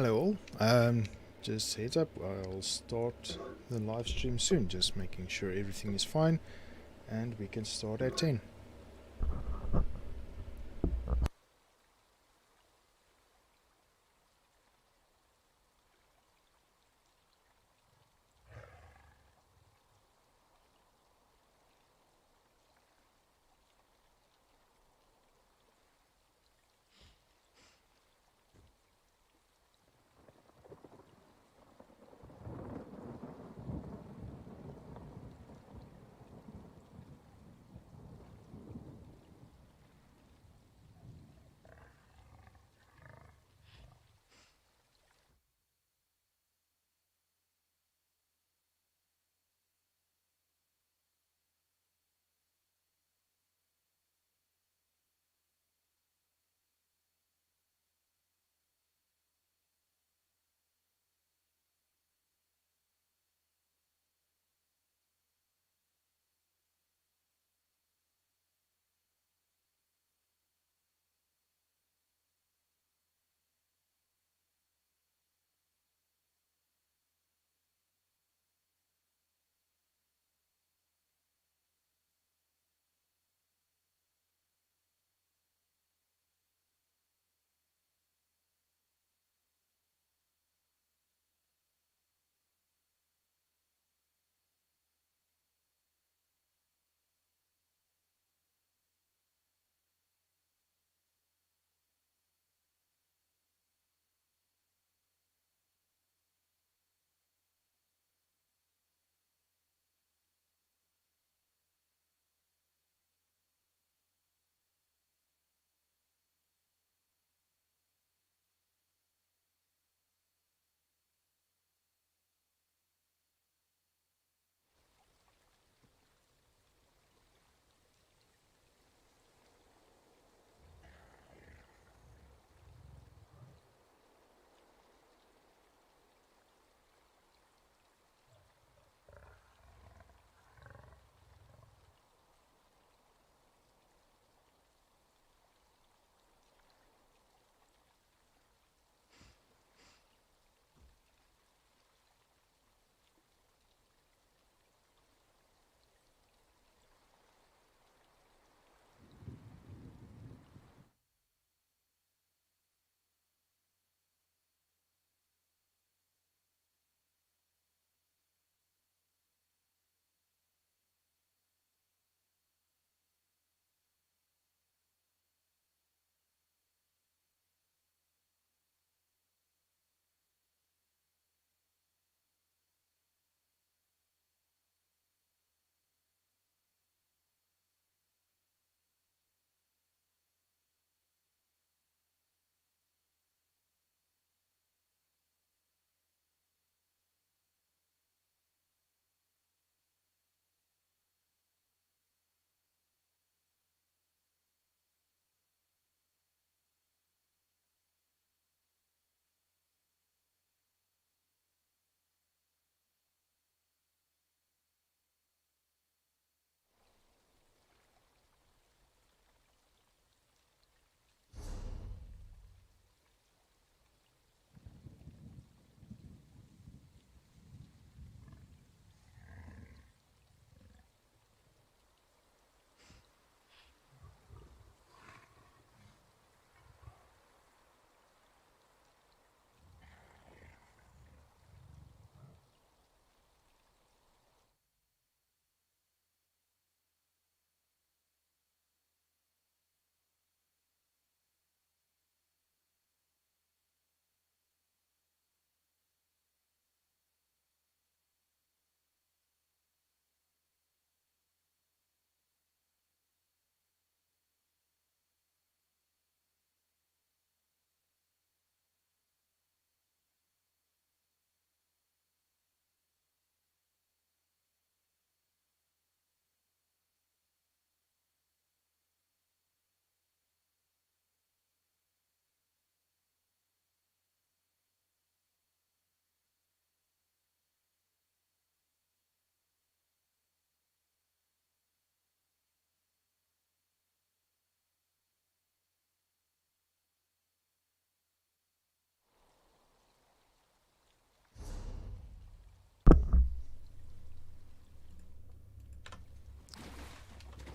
Hello all. Just heads up, I'll start the live stream soon, just making sure everything is fine and we can start at 10.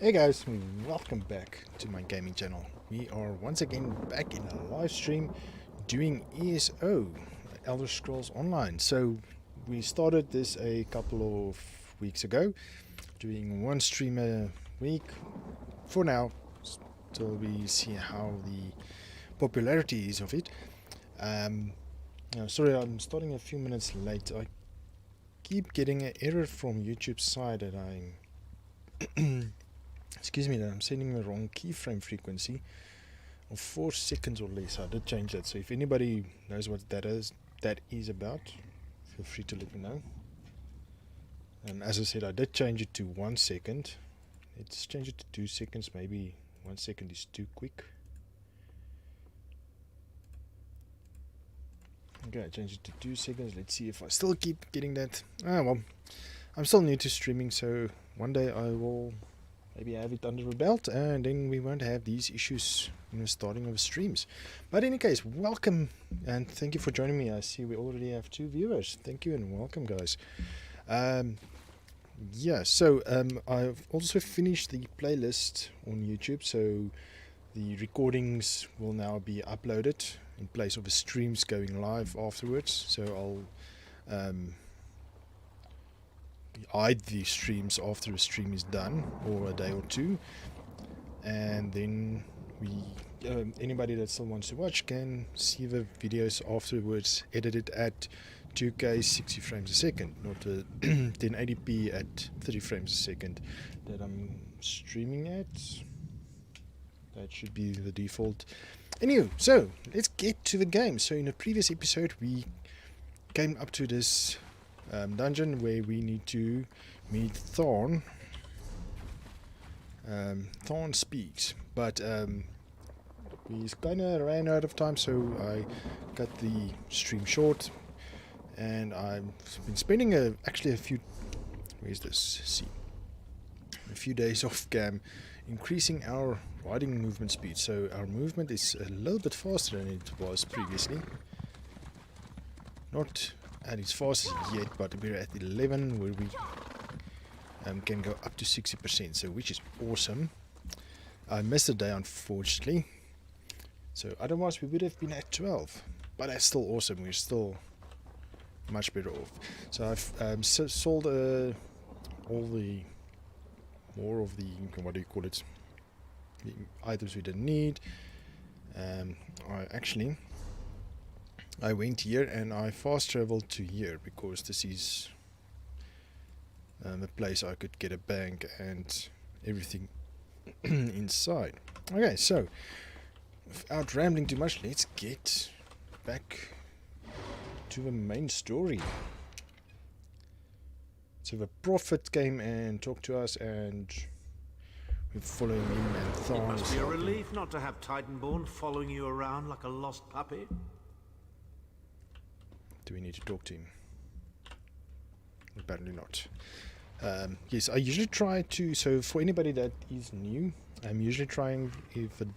Hey guys, welcome back to my gaming channel. We are once again back in a live stream doing ESO, Elder Scrolls Online. So we started this a couple of weeks ago, doing one stream a week for now, till we see how the popularity is of it. Sorry, I'm starting a few minutes late. I keep getting an error from YouTube's side that I'm excuse me, that I'm sending the wrong keyframe frequency of 4 seconds or less. I did change that, so if anybody knows what that is about, feel free to let me know. As I said, I did change it to 1 second. Let's change it to 2 seconds. Maybe 1 second is too quick. Okay, I changed it to 2 seconds. Let's see if I still keep getting that. Well, I'm still new to streaming, so one day I will maybe have it under the belt, and then we won't have these issues in the starting of streams. But in any case, welcome and thank you for joining me. I see we already have 2 viewers. Thank you and welcome, guys. I've also finished the playlist on YouTube, so the recordings will now be uploaded in place of the streams going live afterwards. So I'll hide the streams after the stream is done, or a day or two, and then anybody that still wants to watch can see the videos afterwards edited at 2K 60 frames a second, not 1080p at 30 frames a second that I'm streaming at. That should be the default. Anyway, so let's get to the game. So in a previous episode we came up to this dungeon where we need to meet Thorn. Thorn speaks, but we kind of ran out of time, so I cut the stream short, and I've been spending actually a few days off cam increasing our riding movement speed, so our movement is a little bit faster than it was previously. Not at its fastest yet, but we're at 11, where we can go up to 60%, so which is awesome. I missed a day, unfortunately, so otherwise we would have been at 12, but that's still awesome. We're still much better off. So I've sold all the more of the, what do you call it, the items we didn't need. I went here and I fast traveled to here because this is a place I could get a bank and everything inside. Okay, so without rambling too much, let's get back to the main story. So the prophet came and talked to us, and we're following him, and Thorn It must be a relief not to have Titanborn following you around like a lost puppy. Do we need to talk to him? Apparently not. Yes, I usually try to, so for anybody that is new, I'm usually trying, if the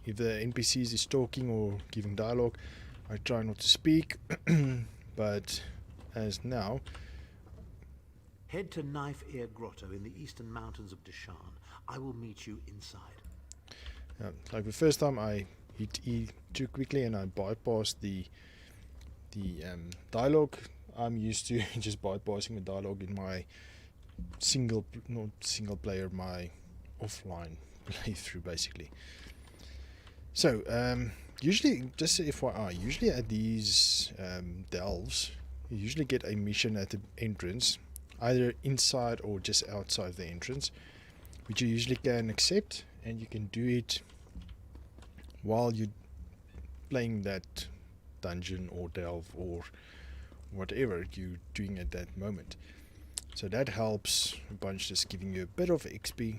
NPCs is talking or giving dialogue, I try not to speak, but as now... Head to Knife Ear Grotto in the eastern mountains of Deshan. I will meet you inside. Like the first time I hit E too quickly and I bypassed the dialogue. I'm used to just bypassing the dialogue in my not single player, my offline playthrough basically. So usually, just FYI, usually at these delves you usually get a mission at the entrance, either inside or just outside the entrance, which you usually can accept, and you can do it while you're playing that dungeon or delve or whatever you're doing at that moment. So that helps a bunch, just giving you a bit of XP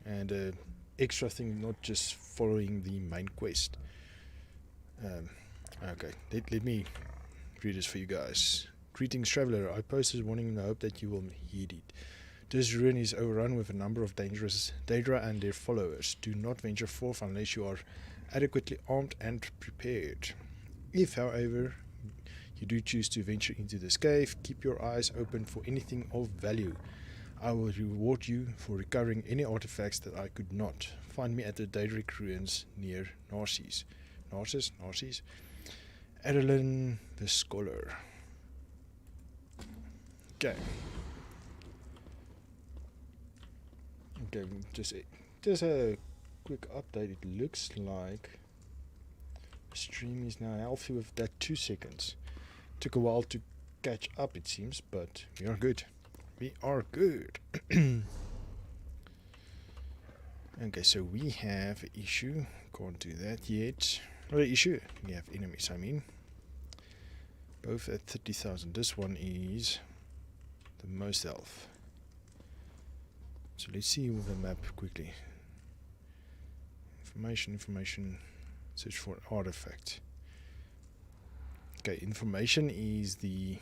and a extra thing, not just following the main quest. Okay, let me read this for you guys. Greetings, traveler. I post this warning in the hope that you will heed it. This ruin is overrun with a number of dangerous Daedra and their followers. Do not venture forth unless you are adequately armed and prepared. If, however, you do choose to venture into this cave, keep your eyes open for anything of value. I will reward you for recovering any artifacts that I could not. Find me at the Daedric ruins near Narcissus. Narcissus? Adeline the Scholar. Okay. Okay, just a quick update. It looks like the stream is now healthy with that 2 seconds. Took a while to catch up, it seems, but we are good. We are good. Okay, so we have an issue. Can't do that yet. Not an issue. We have enemies, I mean. Both at 30,000. This one is the most health. So let's see the map quickly. Information. Search for artifact. Okay, information is the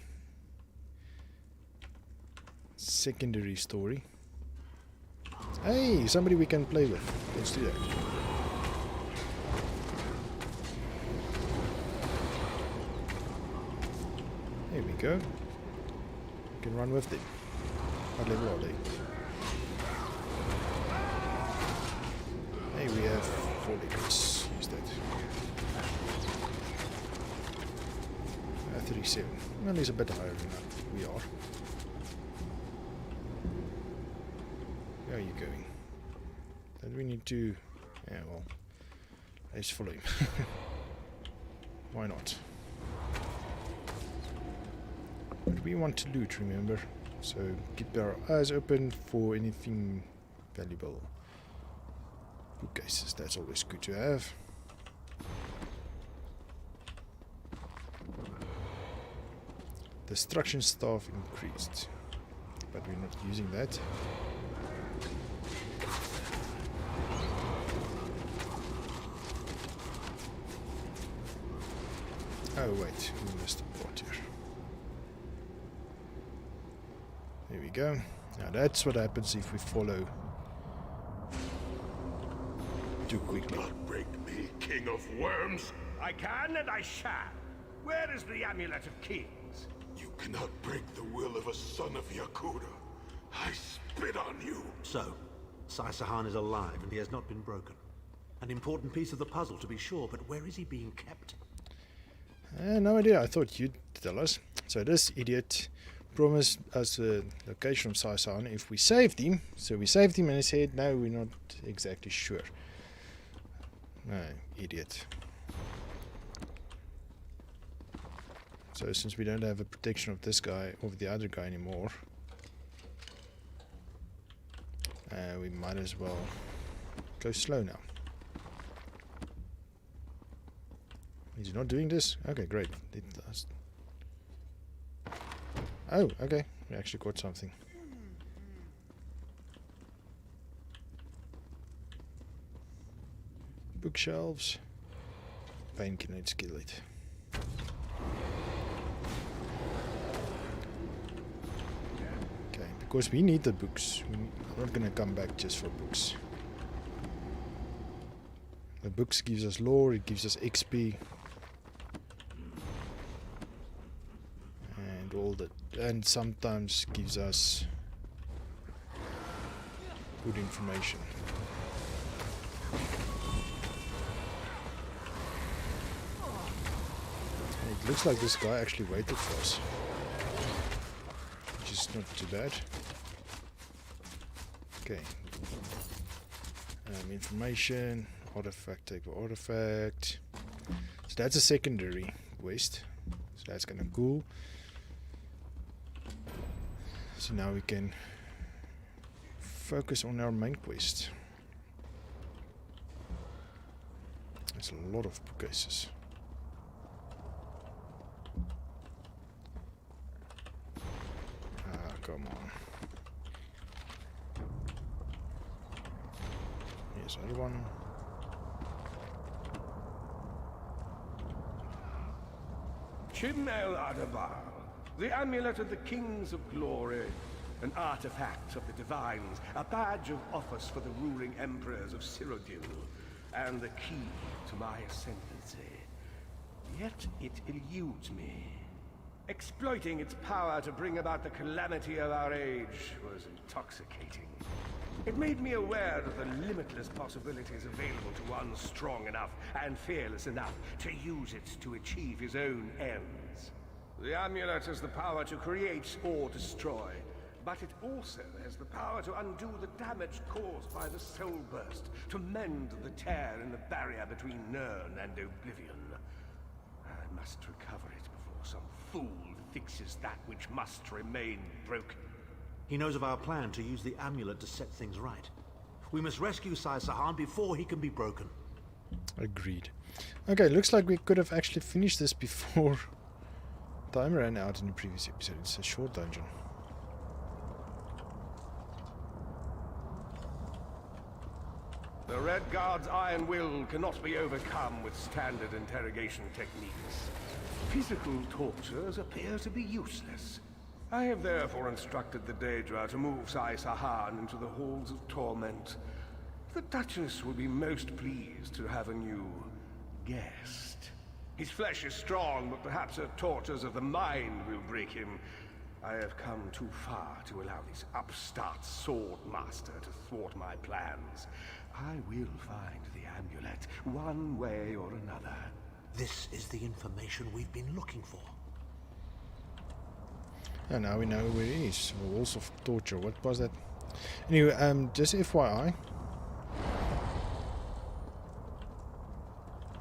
secondary story. Hey, somebody we can play with. Let's do that. There we go. We can run with them. What level are they? Hey, we have 4 levels. Use that. 37. Well, he's a bit higher than that. We are. Where are you going? Then we need to... Yeah, well... Let's follow him. Why not? But we want to loot, remember? So keep our eyes open for anything valuable. Bookcases, that's always good to have. Destruction staff increased, but we're not using that. Oh wait, we missed a part here. There we go. Now that's what happens if we follow too quickly. Do not break me, King of Worms. I can and I shall. Where is the Amulet of Kings? You cannot break the will of a son of Yakuda. I spit on you. So, Sai-Sahan is alive and he has not been broken. An important piece of the puzzle to be sure, but where is he being kept? No idea. I thought you'd tell us. So this idiot promised us the location of Sai-Sahan if we saved him. So we saved him and he said, no, we're not exactly sure. No, idiot. So since we don't have a protection of this guy over the other guy anymore, we might as well go slow now. Is he not doing this? Okay, great. It does. Oh, okay. We actually caught something. Bookshelves. Painkiller, let's kill it. Okay, because we need the books. We're not gonna come back just for books. The books gives us lore, it gives us XP. And all that, and sometimes gives us good information. And it looks like this guy actually waited for us, which is not too bad. Okay. Information, artifact, take for artifact. So that's a secondary quest. So that's kind of cool. So now we can focus on our main quest. There's a lot of bookcases. Ah, come on. Here's another one. Chimel Adabar, the Amulet of the Kings of Glory, an artifact of the Divines, a badge of office for the ruling emperors of Cyrodiil, and the key to my ascendancy. Yet it eludes me. Exploiting its power to bring about the calamity of our age was intoxicating. It made me aware of the limitless possibilities available to one strong enough and fearless enough to use it to achieve his own ends. The amulet has the power to create or destroy, but it also has the power to undo the damage caused by the soul burst, to mend the tear in the barrier between Nirn and oblivion. I must recover it before some fool fixes that which must remain broken. He knows of our plan to use the amulet to set things right. We must rescue Sai Sahan before he can be broken. Agreed. Okay, looks like we could have actually finished this before time ran out in the previous episode. It's a short dungeon. The Red Guard's iron will cannot be overcome with standard interrogation techniques. Physical tortures appear to be useless. I have therefore instructed the Daedra to move Sai Sahan into the Halls of Torment. The Duchess will be most pleased to have a new guest. His flesh is strong, but perhaps her tortures of the mind will break him. I have come too far to allow this upstart sword master to thwart my plans. I will find the amulet, one way or another. This is the information we've been looking for. And now we know where it is. Walls of Torture. What was that? Anyway, just FYI.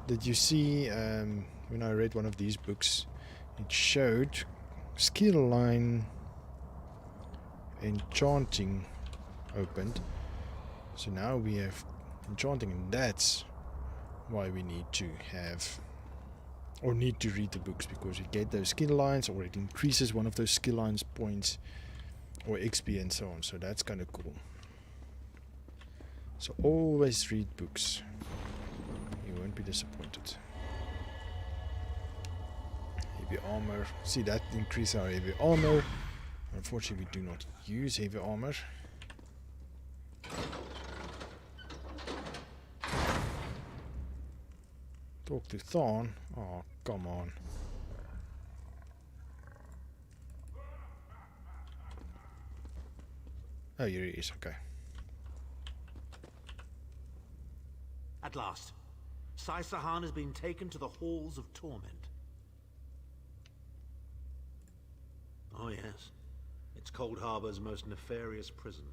Did you see, when I read one of these books, it showed skill line enchanting opened. So now we have enchanting, and that's why we need to have, or need to read the books, because we get those skill lines, or it increases one of those skill lines points, or XP and so on. So that's kind of cool. So always read books. You won't be disappointed. Heavy armor. See, that increases our heavy armor. Unfortunately, we do not use heavy armor. Talk to Thorn. Oh, come on. Oh, here he is. Okay. At last, Sai Sahan has been taken to the Halls of Torment. Oh yes, it's Cold Harbor's most nefarious prison.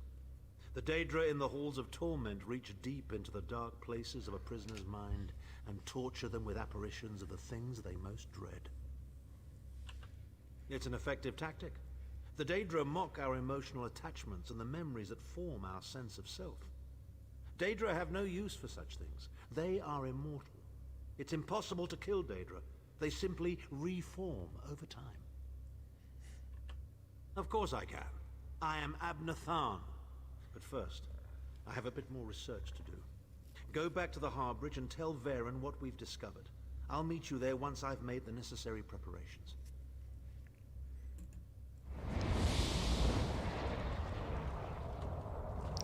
The Daedra in the Halls of Torment reach deep into the dark places of a prisoner's mind and torture them with apparitions of the things they most dread. It's an effective tactic. The Daedra mock our emotional attachments and the memories that form our sense of self. Daedra have no use for such things. They are immortal. It's impossible to kill Daedra. They simply reform over time. Of course I can. I am Abnathan. But first, I have a bit more research to do. Go back to the Harbridge and tell Varen what we've discovered. I'll meet you there once I've made the necessary preparations.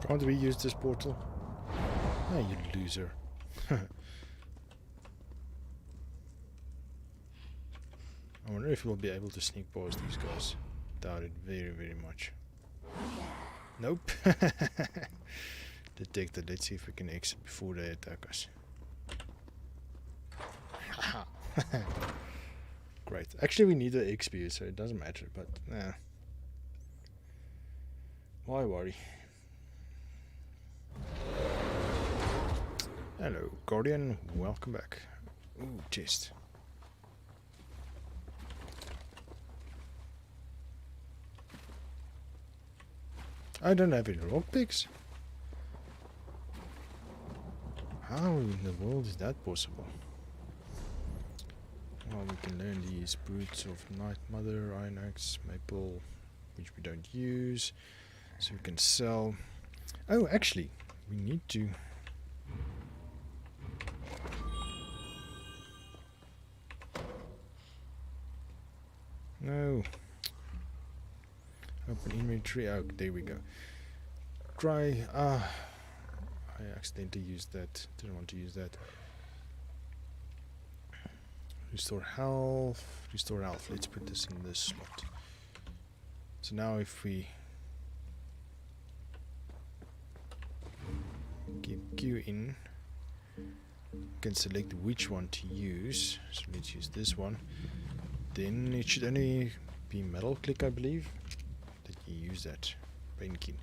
Can't we use this portal? Ah, you loser. I wonder if we'll be able to sneak past these guys. Doubt it very, very much. Nope. Detected. Let's see if we can exit before they attack us. Great. Actually, we need the XP, so it doesn't matter, but why worry? Hello, Guardian. Welcome back. Ooh, chest. I don't have any lockpicks. How in the world is that possible? Well, we can learn these Boots of Night Mother, Iron Axe, Maple, which we don't use. So we can sell. Oh, actually, we need to. No. Open inventory. Oh, there we go. Try. I accidentally used that. Didn't want to use that. Restore health. Restore health. Let's put this in this slot. So now if we keep Q in, we can select which one to use. So let's use this one. Then it should only be middle click, I believe, that you use that paint key.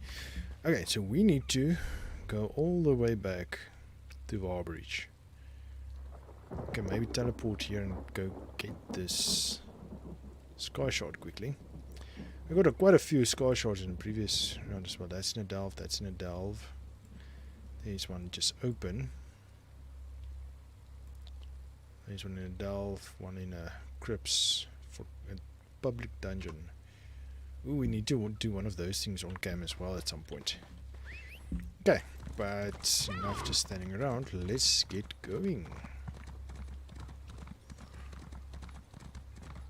Okay, so we need to go all the way back to Warbridge. Okay, maybe teleport here and go get this sky shard quickly. We got quite a few sky shards in the previous round as well. That's in a delve, that's in a delve. There's one just open. There's one in a delve, one in a crypts for a public dungeon. Ooh, we need to do one of those things on cam as well at some point. Okay, but enough just standing around. Let's get going.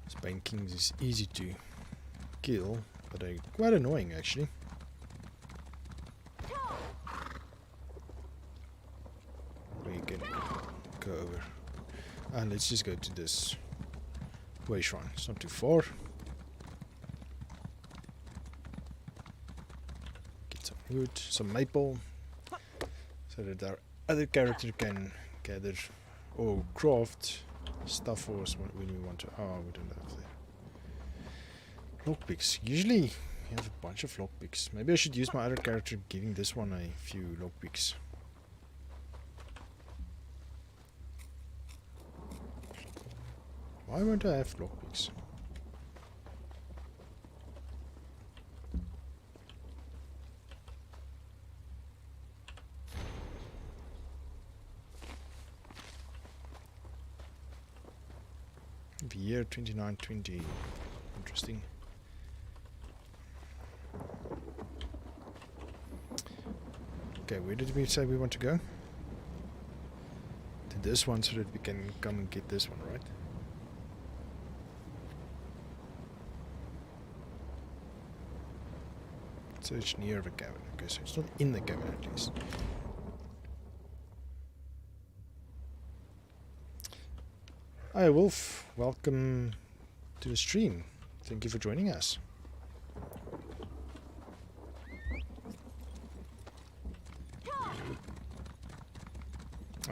Spain Kings is easy to kill, but they're quite annoying actually. We can go over. And let's just go to this way shrine. It's not too far. Get some wood, some maple, so that our other character can gather or craft stuff for us when we want to. Oh, we don't have the lockpicks. Usually you have a bunch of lockpicks. Maybe I should use my other character giving this one a few lockpicks. Why won't I have lockpicks? The year 2920. Interesting. Okay, where did we say we want to go? To this one so that we can come and get this one, right? So it's near the cabin. Okay, so it's not in the cabin at least. Hi Wolf, welcome to the stream. Thank you for joining us.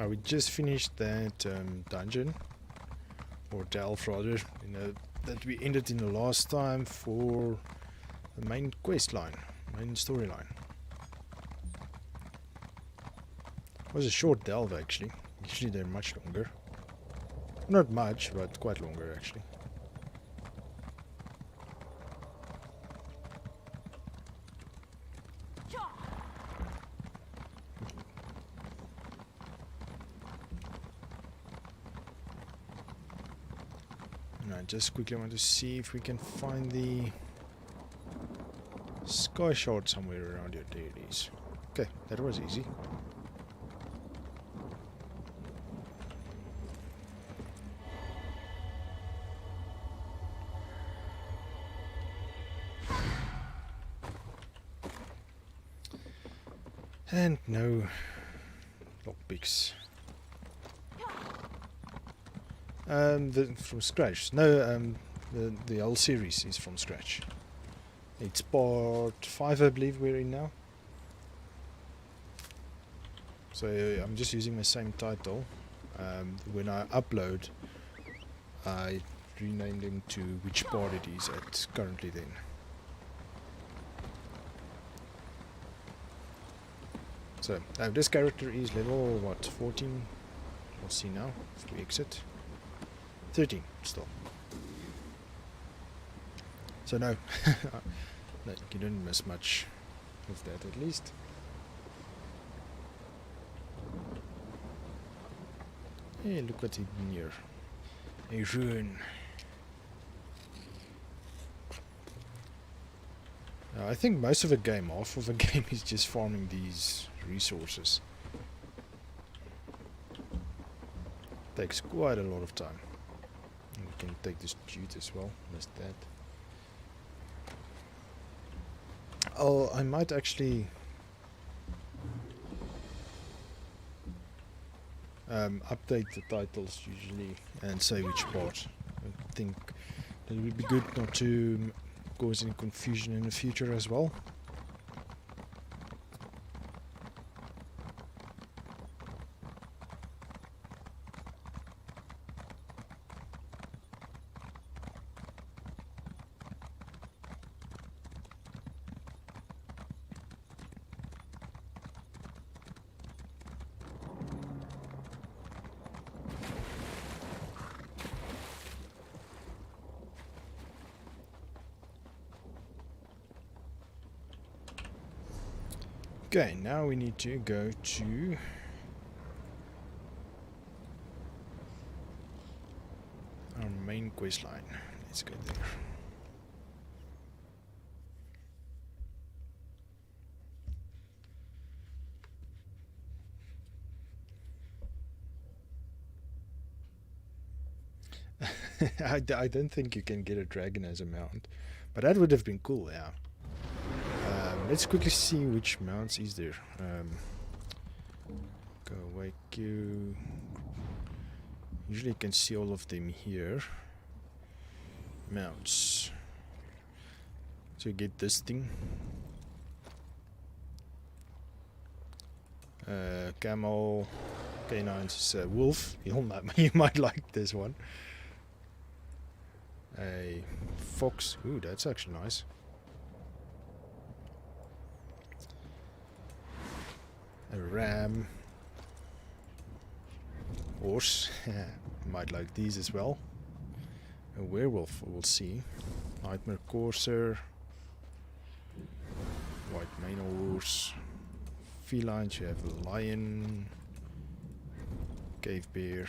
We just finished that dungeon, or delve rather, that we ended in the last time for the main quest line, main storyline. It was a short delve actually. Usually they're much longer. Not much, but quite longer actually. I just quickly want to see if we can find the sky shard somewhere around here. There it is. Okay, that was easy. And no lockpicks. From scratch. No, the whole series is from scratch. It's part 5, I believe we're in now. So I'm just using the same title. When I upload, I rename them to which part it is at currently then. So this character is level what, 14? We'll see now if we exit. 13 still. So no, no, you don't miss much of that at least. Hey, look what's hidden here. A ruin. I think most of the game, half of the game is just farming these resources. Takes quite a lot of time. And we can take this jute as well, missed that. Oh, I might actually... update the titles usually and say which part. I think it would be good not to cause any confusion in the future as well. Okay, now we need to go to our main quest line. Let's go there. I don't think you can get a dragon as a mount, but that would have been cool, yeah. Let's quickly see which mounts is there. Go away queue. Usually you can see all of them here. Mounts. So you get this thing. Camel. Canines is a wolf. You might like this one. A fox. Ooh, that's actually nice. A ram. Horse. Might like these as well. A werewolf, we'll see. Nightmare courser. White mane horse. Felines, you have a lion. Cave bear.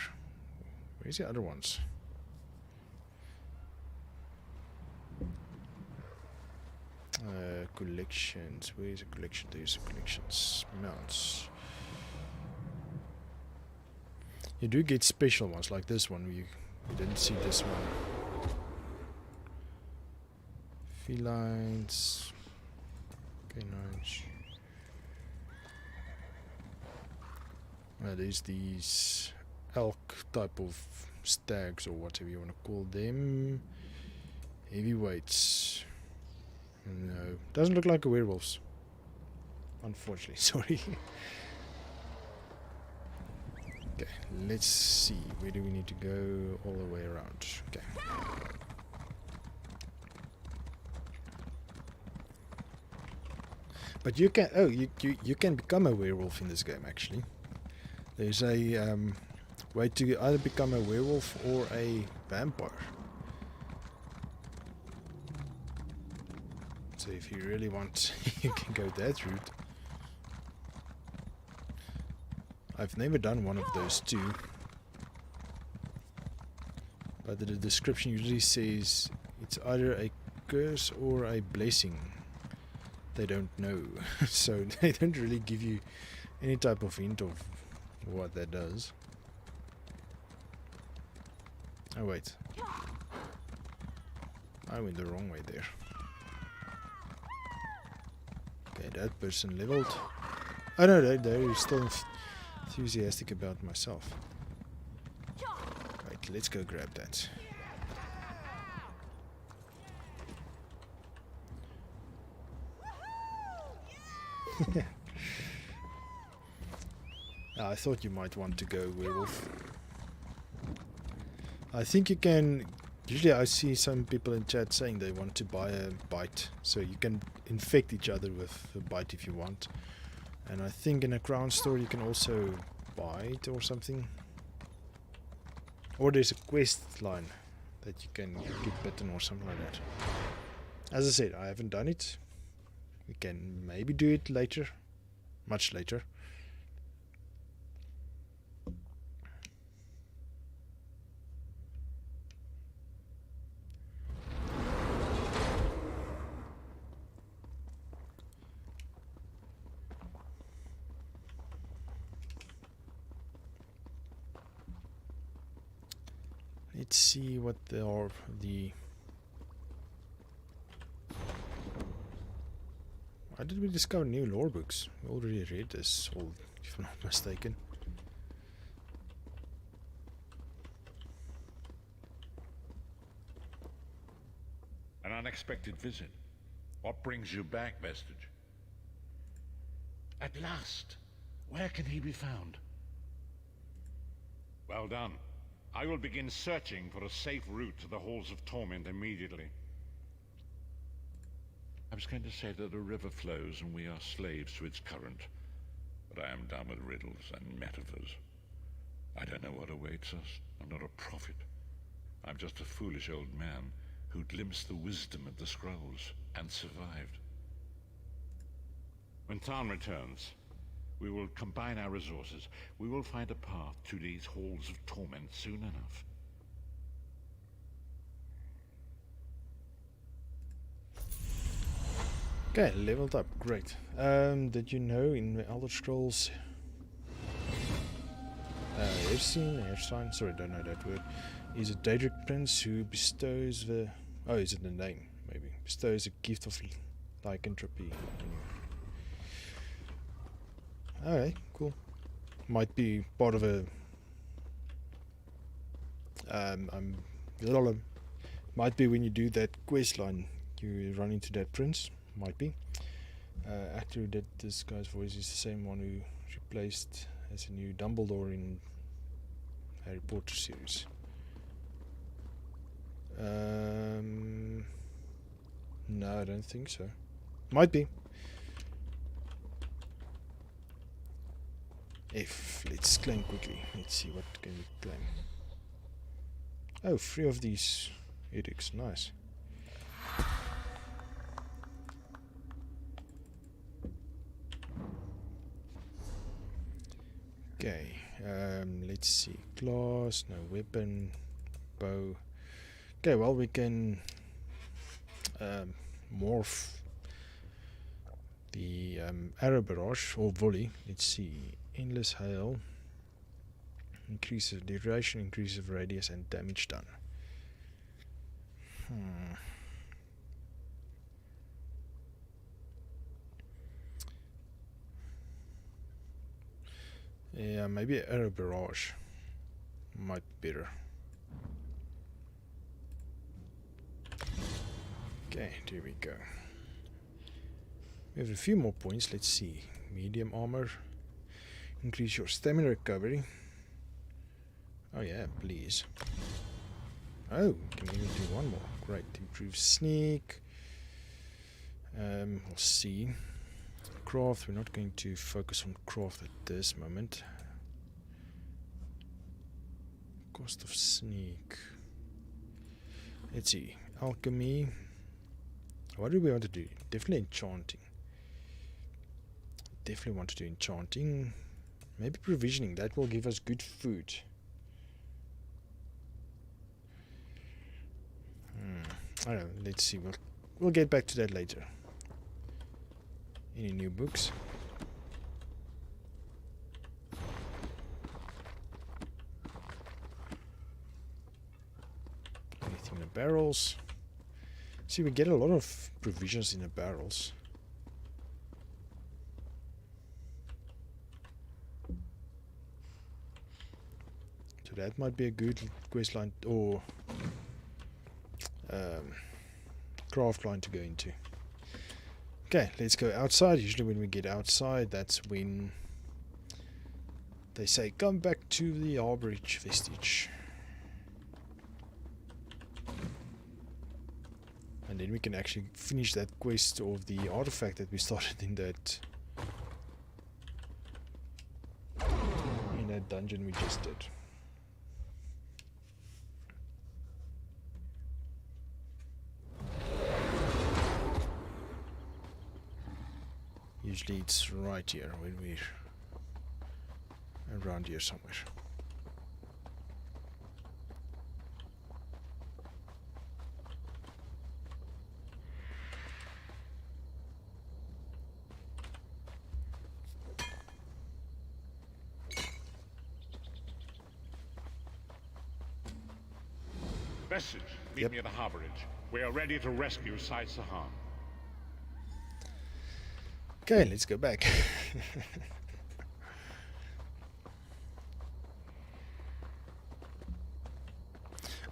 Where's the other ones? Collections. Where is a collection? There's a collections. Mounts. You do get special ones like this one. You didn't see this one. Felines. Canines. There's these elk type of stags or whatever you want to call them. Heavyweights. No, doesn't look like a werewolf. Unfortunately, sorry. Okay, let's see. Where do we need to go? All the way around. Okay. But you can. Oh, you can become a werewolf in this game. Actually, there's a way to either become a werewolf or a vampire. So if you really want, you can go that route. I've never done one of those two. But the description usually says it's either a curse or a blessing. They don't know. So they don't really give you any type of hint of what that does. Oh wait. I went the wrong way there. Okay, that person leveled. Oh no, they're still enthusiastic about myself. Right, let's go grab that. I thought you might want to go werewolf. I think you can. Usually I see some people in chat saying they want to buy a bite, so you can infect each other with a bite if you want. And I think in a crown store you can also buy it or something. Or there's a quest line that you can get bitten or something like that. As I said, I haven't done it. We can maybe do it later. Much later. Let's see what there are the. Why did we discover new lore books? We already read this, if I'm not mistaken. unexpected visit. What brings you back, Vestige? At last! Where can he be found? Well done. I will begin searching for a safe route to the Halls of Torment immediately. I was going to say that a river flows and we are slaves to its current, but I am done with riddles and metaphors. I don't know what awaits us. I'm not a prophet. I'm just a foolish old man who glimpsed the wisdom of the scrolls and survived. When Tarn returns, we will combine our resources. We will find a path to these Halls of Torment soon enough. Okay, leveled up, great. Did you know in the Elder Scrolls Hersine, sorry, don't know that word, is a Daedric prince who bestows the, oh, is it the name, maybe, bestows a gift of lycanthropy on you. Alright, cool. Might be part of a, might be when you do that quest line, you run into that prince. Might be. Actor who did this guy's voice is the same one who replaced as a new Dumbledore in Harry Potter series. No, I don't think so. Might be. Let's claim quickly. Let's see what can we claim. Oh, 3 of these edicts. Nice. Okay, let's see. Class, no weapon, bow. Okay, well, we can morph the arrow barrage or volley. Let's see. Endless hail. Increases duration, increases radius, and damage done. Yeah, maybe arrow barrage might be better. Okay, there we go. We have a few more points. Let's see. Medium armor. Increase your stamina recovery. Oh yeah, please. Oh, can even do one more. Great. Improve sneak. We'll see. Craft, we're not going to focus on craft at this moment. Cost of sneak. Let's see. Alchemy. What do we want to do? Definitely enchanting. Definitely want to do enchanting. Maybe provisioning. That will give us good food. I don't know. Let's see. We'll get back to that later. Any new books? Anything in the barrels? See, we get a lot of provisions in the barrels. So that might be a good quest line or craft line to go into. Okay, let's go outside. Usually when we get outside, that's when they say, come back to the Harborage Vestige. And then we can actually finish that quest of the artifact that we started in that dungeon we just did. Usually it's right here when we're around here somewhere. Vestige, meet me at the Harborage. We are ready to rescue Sai Sahan. Okay, let's go back.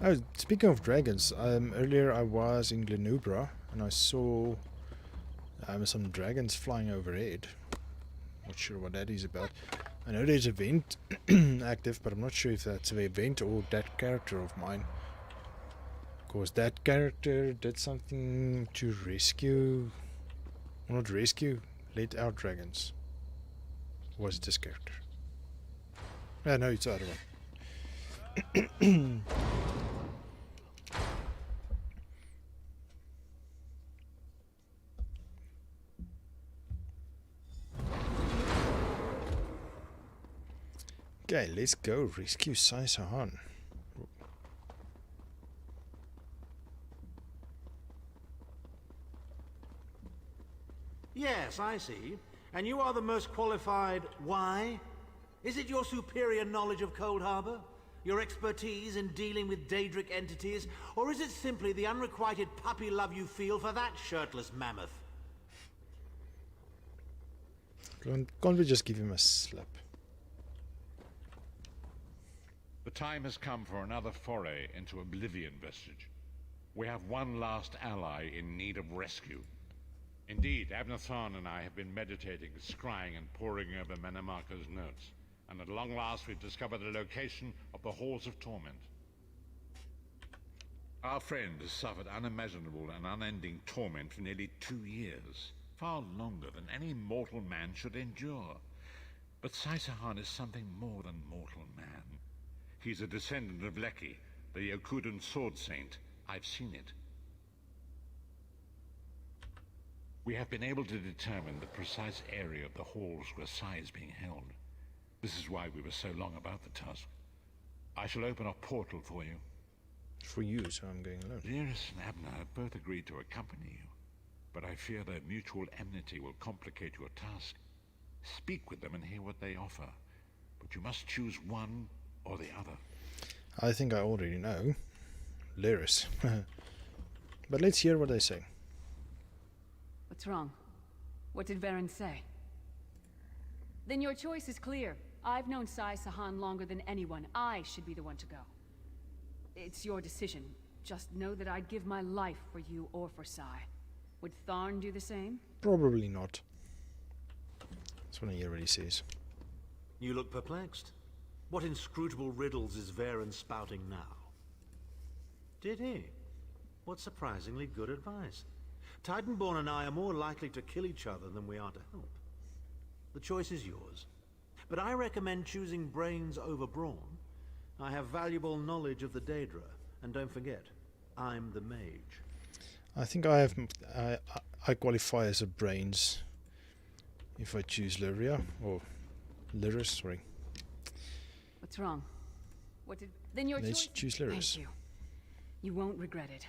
Oh, speaking of dragons, earlier I was in Glenubra and I saw some dragons flying overhead. Not sure what that is about. I know there's a vent active, but I'm not sure if that's a vent or that character of mine. Because that character did something to rescue... Well, not rescue, let out dragons. Or was it this character? No, it's the other one. Okay, let's go rescue Sai-Sahan. Yes, I see. And you are the most qualified. Why? Is it your superior knowledge of Cold Harbor? Your expertise in dealing with Daedric entities? Or is it simply the unrequited puppy love you feel for that shirtless mammoth? Can't we just give him a slap? The time has come for another foray into Oblivion vestige. We have one last ally in need of rescue. Indeed, Abnathan and I have been meditating, scrying and poring over Menemarco's notes, and at long last we've discovered the location of the Halls of Torment. Our friend has suffered unimaginable and unending torment for nearly 2 years, far longer than any mortal man should endure. But Sai-Sahan is something more than mortal man. He's a descendant of Leki, the Yokudan sword saint. I've seen it. We have been able to determine the precise area of the halls where Sai is being held. This is why we were so long about the task. I shall open a portal for you. For you, so I'm going alone. Garies and Abner have both agreed to accompany you, but I fear their mutual enmity will complicate your task. Speak with them and hear what they offer, but you must choose one or the other. I think I already know. Lyris. But let's hear what they say. What's wrong? What did Varen say? Then your choice is clear. I've known Sai-Sahan longer than anyone. I should be the one to go. It's your decision. Just know that I'd give my life for you or for Sai. Would Tharn do the same? Probably not. That's what he already says. You look perplexed. What inscrutable riddles is Varen spouting now? Did he? What surprisingly good advice. Titanborn and I are more likely to kill each other than we are to help. The choice is yours. But I recommend choosing brains over brawn. I have valuable knowledge of the Daedra, and don't forget, I'm the mage. I think I qualify as a brains if I choose Lyria, or Lyris, sorry. What's wrong? Then your Let's choice... choose Lyris. Thank you. You won't regret it.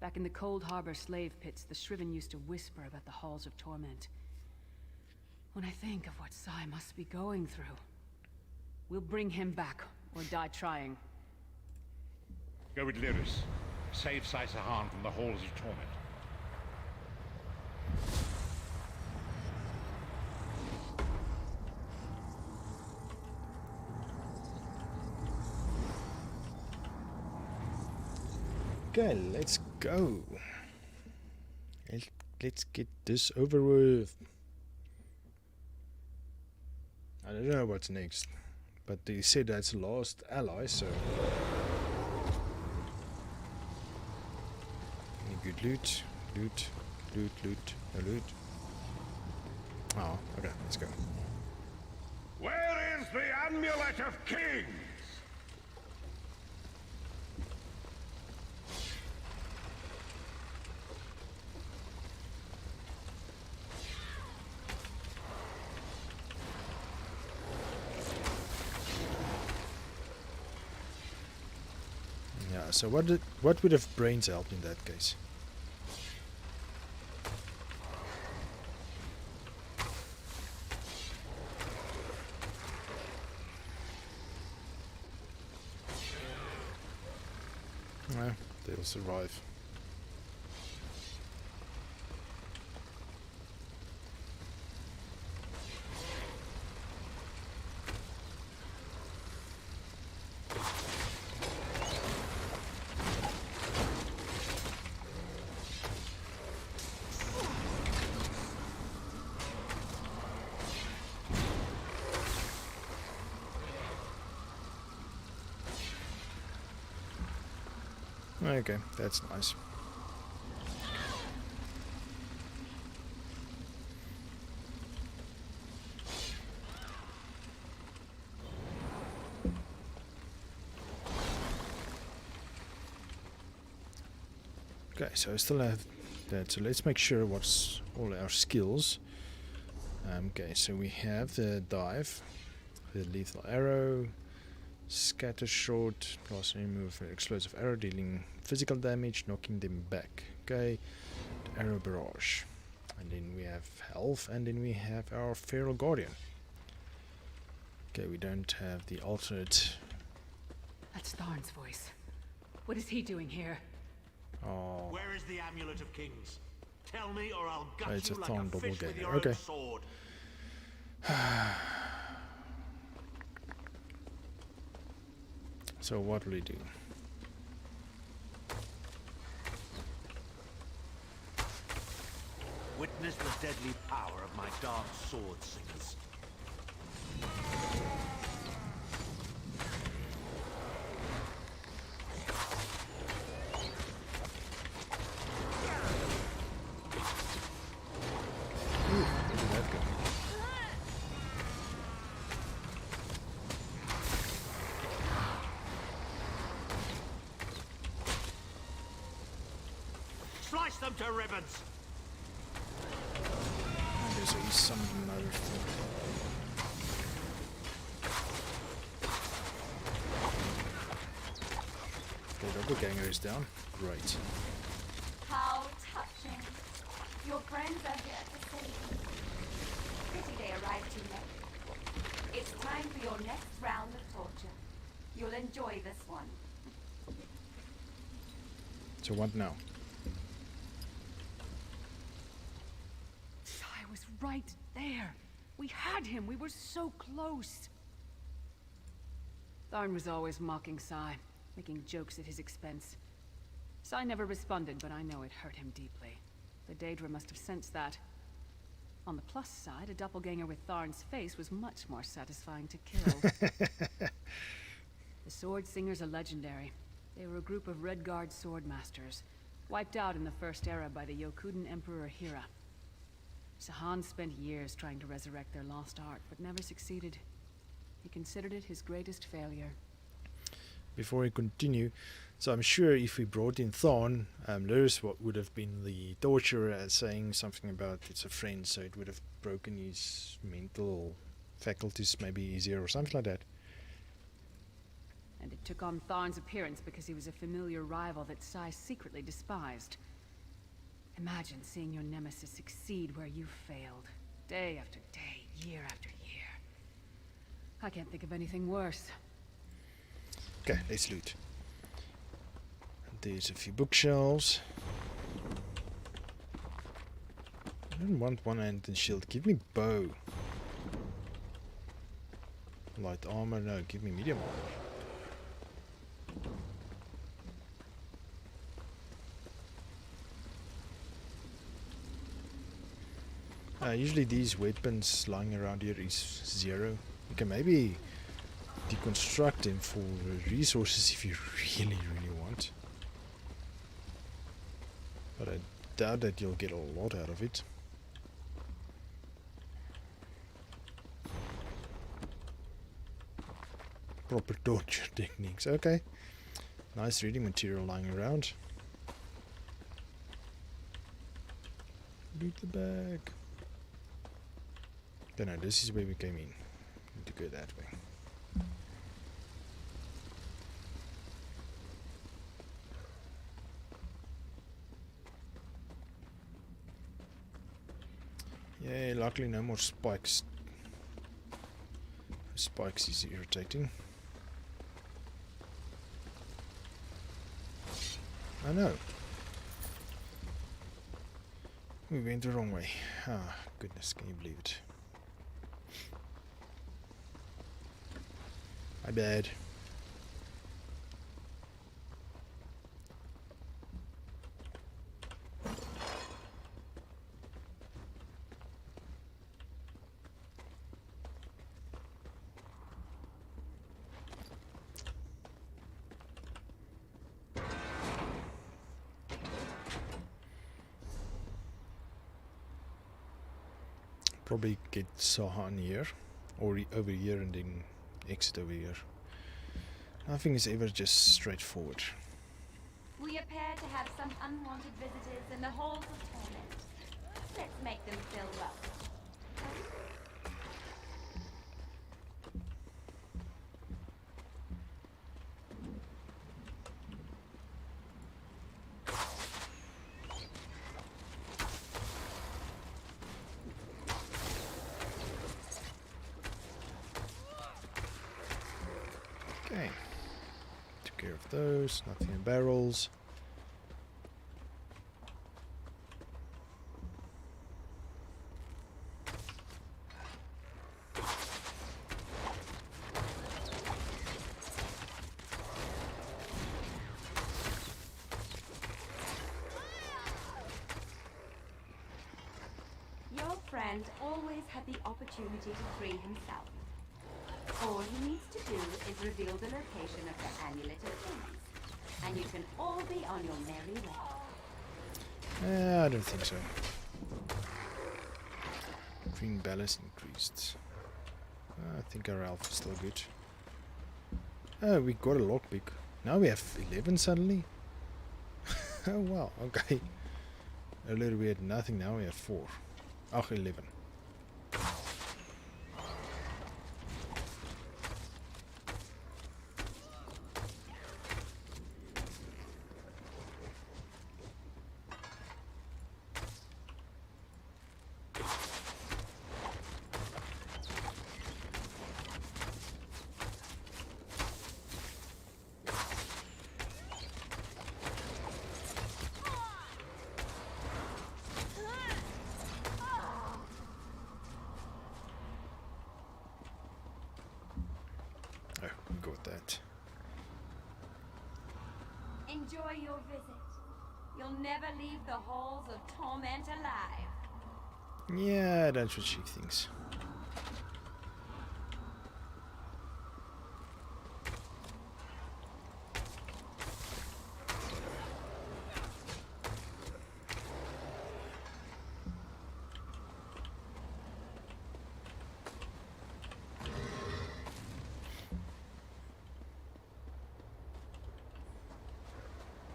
Back in the Cold Harbor slave pits, the Shriven used to whisper about the Halls of Torment. When I think of what Sai must be going through, we'll bring him back, or die trying. Go with Lyris. Save Sai-Sahan from the Halls of Torment. Okay, let's go. Let's get this over with. I don't know what's next, but they said that's last ally, so... Any good loot? Loot, no loot. Oh, okay, let's go. Where is the Amulet of Kings? Yeah, so what would have brains helped in that case? No, they'll survive. Okay, that's nice. Okay, so I still have that. So let's make sure what's all our skills. Okay, so we have the dive, the lethal arrow, scatter shot, plus remove explosive arrow, dealing physical damage, knocking them back. Okay, arrow barrage, and then we have health, and then we have our feral guardian. Okay, we don't have the alternate. That's Tharn's voice. What is he doing here? Oh, Where is the Amulet of Kings? Tell me, or I'll gut it's you a like Thorn a fish with doppelganger. your Okay. own sword. so what will he do? Witness the deadly power of my dark sword singers. Where did that go? Slice them to ribbons! Okay, so he's summoned another thing. Okay, doppelganger is down. Great. How touching. Your friends are here to save you. Pity they arrived too late. It's time for your next round of torture. You'll enjoy this one. So what now? I was right there. We had him. We were so close. Tharn was always mocking Sai, making jokes at his expense. Sai never responded, but I know it hurt him deeply. The Daedra must have sensed that. On the plus side, a doppelganger with Tharn's face was much more satisfying to kill. The Sword Singers are legendary. They were a group of Red Guard swordmasters, wiped out in the First Era by the Yokudan Emperor Hira. Sahan spent years trying to resurrect their lost art, but never succeeded. He considered it his greatest failure. Before we continue, so I'm sure if we brought in Thorn, Lewis would have been the torturer saying something about it's a friend, so it would have broken his mental faculties maybe easier or something like that. And it took on Tharn's appearance because he was a familiar rival that Sai secretly despised. Imagine seeing your nemesis succeed where you failed. Day after day, year after year. I can't think of anything worse. Okay, let's loot. There's a few bookshelves. I don't want one-handed shield. Give me bow. Light armor, no, give me medium armor. Usually these weapons lying around here is 0. You can maybe deconstruct them for resources if you really want. But I doubt that you'll get a lot out of it. Proper torture techniques, okay. Nice reading material lying around. Loot the bag. Okay, no, this is where we came in. Need to go that way. Yay, luckily no more spikes. Spikes is irritating. I know. We went the wrong way. Ah, goodness, can you believe it? My bad. Probably get Sahan here, or over here and then exit over here. Nothing is ever just straightforward. We appear to have some unwanted visitors in the halls of torment. Let's make them feel welcome. Okay. Took care of those, nothing in barrels. Your friend always had the opportunity to free himself. All he needs to do is reveal the location of the amulet of kings, and you can all be on your merry way. I don't think so. Green ballast increased. I think our health is still good. Oh, we got a lockpick. Now we have 11 suddenly. Oh wow, okay. Earlier we had nothing, now we have 4. Oh, 11. Oh, we got that. Enjoy your visit. You'll never leave the halls of torment alive. Yeah, that's what she thinks.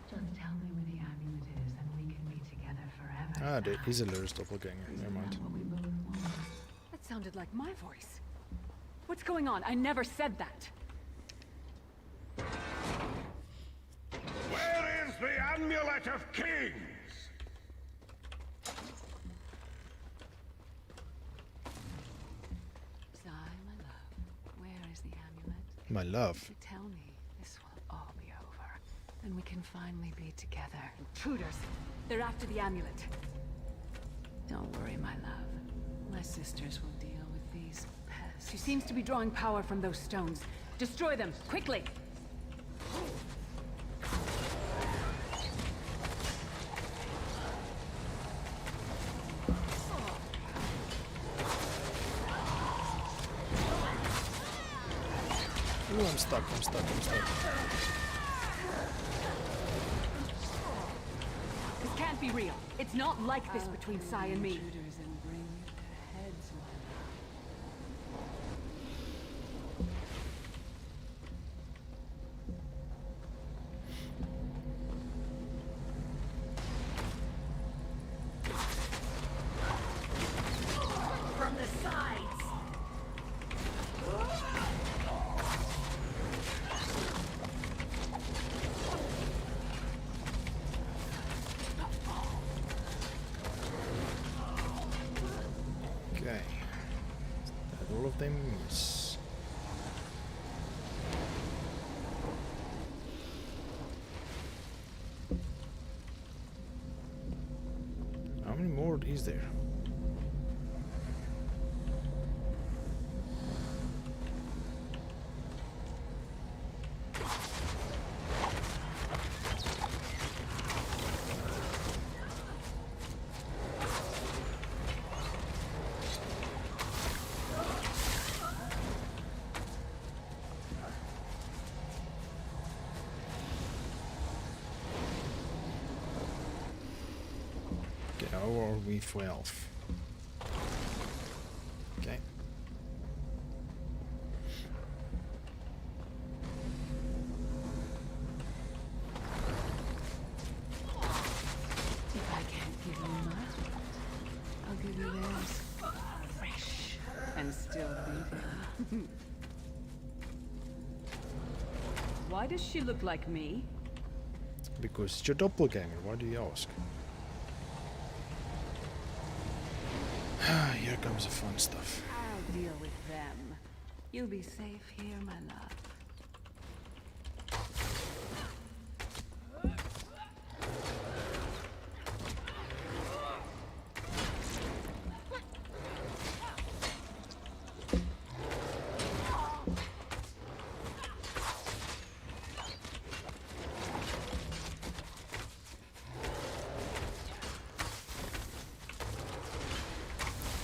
Just tell me where the amulet is and we can be together forever. Ah, there is a Lur's doppelganger. Never mind. What we both want. That sounded like my voice. What's going on? I never said that. Where is the amulet of kings? Sigh, my love. Where is the amulet? My love. If you tell me, this will all be over. Then we can finally be together. Intruders! They're after the amulet. Don't worry, my love. My sisters will deal with these pests. She seems to be drawing power from those stones. Destroy them, quickly! Ooh, I'm stuck. This can't be real. It's not like this between Sai and me. Intruders and bring their heads, my love. From the sides! Okay. That all of them? Yes. How many more is there? Okay, how are we 12? Why does she look like me? Because it's your doppelganger. Why do you ask? Here comes the fun stuff. I'll deal with them. You'll be safe here, my love.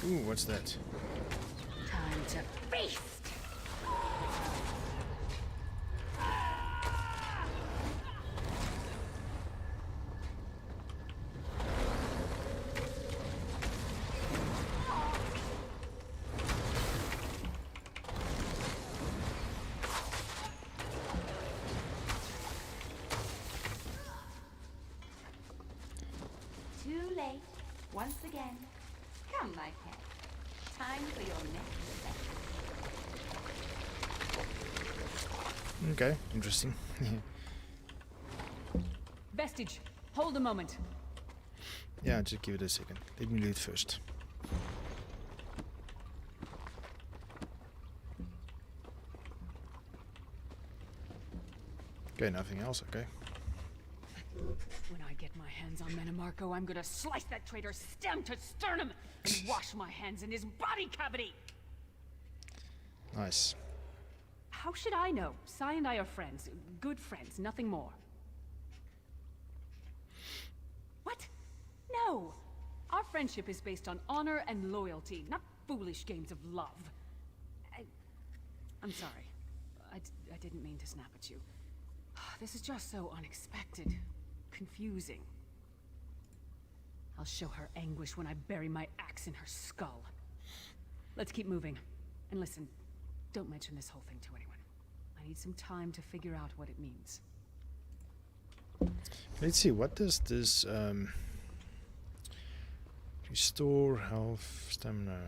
Ooh, what's that? Time to feast! Too late. Once again. Come, my pet. Time for your next adventure. Okay, interesting. Vestige, hold a moment. Yeah, just give it a second. Let me loot first. Okay, nothing else, okay. When I get my hands on Menomarco, I'm gonna slice that traitor stem to sternum and wash my hands in his body cavity! Nice. How should I know? Sai and I are friends. Good friends, nothing more. What? No! Our friendship is based on honor and loyalty, not foolish games of love. I'm sorry. I didn't mean to snap at you. This is just so unexpected. Confusing. I'll show her anguish when I bury my axe in her skull. Let's keep moving. And listen, don't mention this whole thing to anyone. I need some time to figure out what it means. Let's see, what does this restore health, stamina?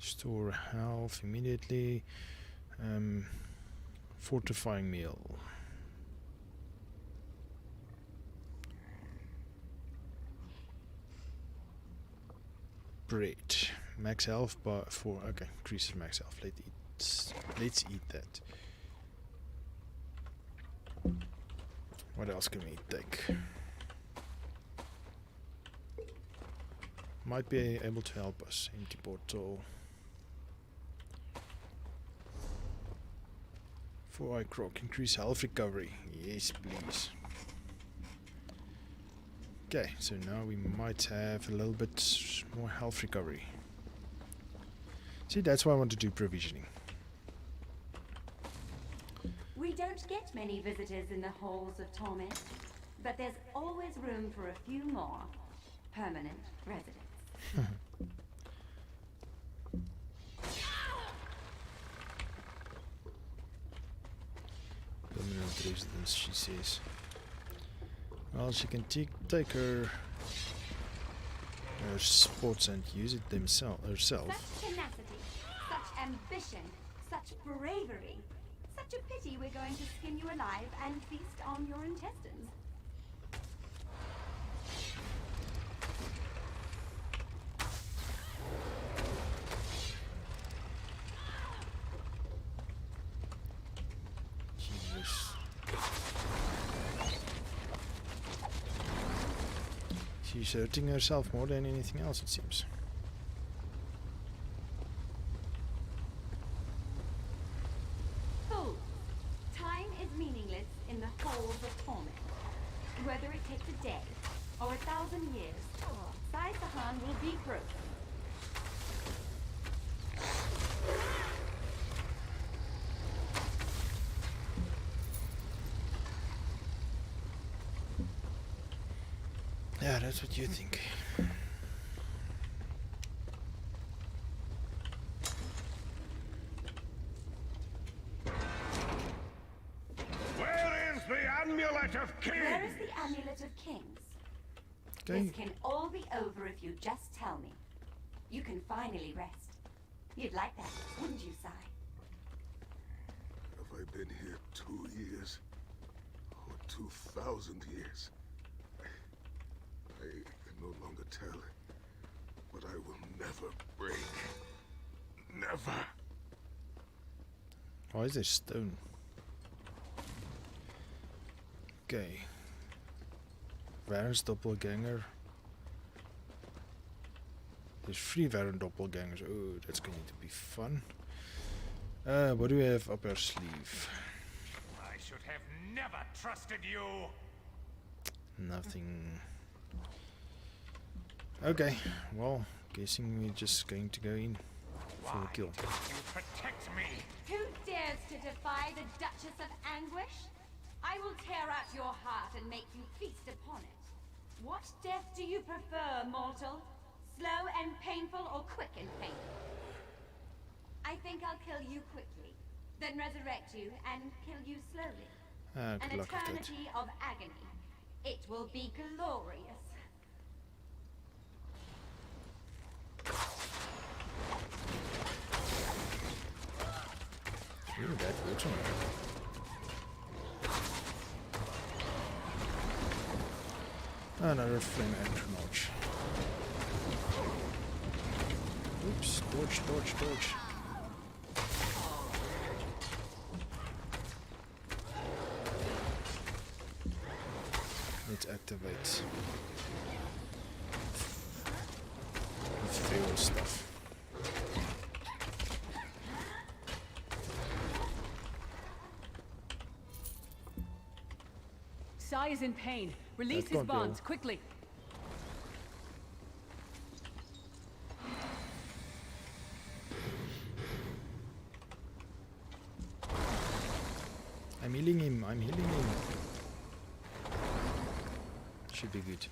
Restore health immediately. Fortifying meal. Bread. Max health, but for okay, increases max health. Let's eat that. What else can we take? Might be able to help us. Empty bottle. 4 eye croc, increase health recovery. Yes, please. Okay, so now we might have a little bit more health recovery. See, that's why I want to do provisioning. We don't get many visitors in the halls of torment, but there's always room for a few more permanent residents. Permanent residence, she says. Well, she can take her spots and use it herself. Such tenacity, such ambition, such bravery. Such a pity we're going to skin you alive and feast on your intestines. Jesus. She's hurting herself more than anything else, it seems. Fools! Time is meaningless in the halls of torment. Whether it takes a day or 1,000 years, Sai Sahan will be broken. Yeah, that's what you think. Where is the Amulet of Kings? Where is the Amulet of Kings? Okay. This can all be over if you just tell me. You can finally rest. You'd like that, wouldn't you, Sai? Have I been here 2 years? Or 2,000 years? I can no longer tell. But I will never break. Never. Why is there stone? Okay. Varren's doppelganger. There's 3 Varren doppelgangers. Oh, that's going to be fun. What do we have up our sleeve? I should have never trusted you. Nothing. Okay, well, guessing we're just going to go in for a kill. You protect me. Who dares to defy the Duchess of Anguish? I will tear out your heart and make you feast upon it. What death do you prefer, mortal? Slow and painful or quick and painful? I think I'll kill you quickly, then resurrect you and kill you slowly. An Good luck with that. eternity of agony. It will be glorious. Ooh, that water. Another flame entourage. Oops, dodge, dodge, dodge. Let's activate the fail stuff. Sai is in pain. Release That his can't be bonds, all. quickly. I'm healing him, I'm healing him. Should be good.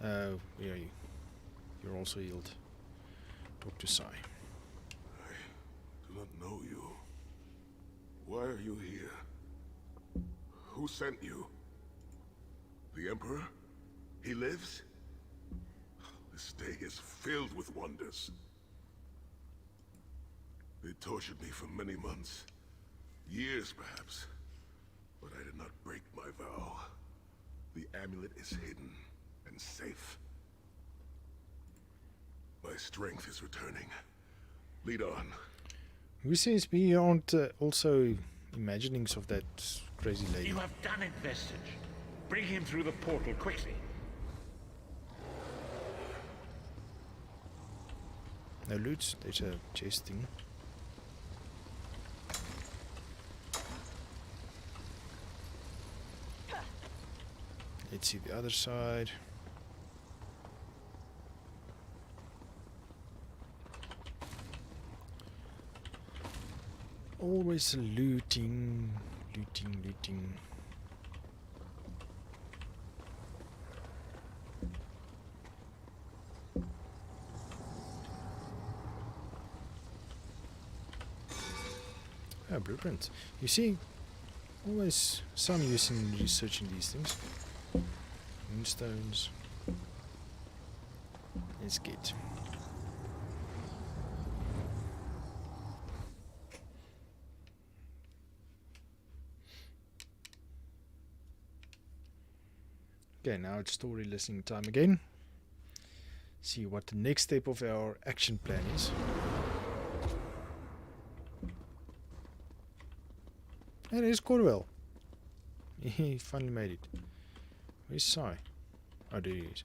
Where are you? You're also healed. Talk to Sai. I do not know you. Why are you here? Who sent you? The Emperor? He lives? This day is filled with wonders. They tortured me for many months. Years, perhaps. But I did not break my vow. The amulet is hidden and safe. My strength is returning. Lead on. Who says we aren't also imaginings of that crazy lady? You have done it, Vestige. Bring him through the portal quickly. No loot, there's a chest thing. Let's see the other side. Always looting, looting, looting. Ah, blueprint. You see, always some use in researching these things. Moonstones. Let's get. Okay, now it's story listening time again. See what the next step of our action plan is. And there's Corwell. He finally made it. Where's Sai? Oh, there he is.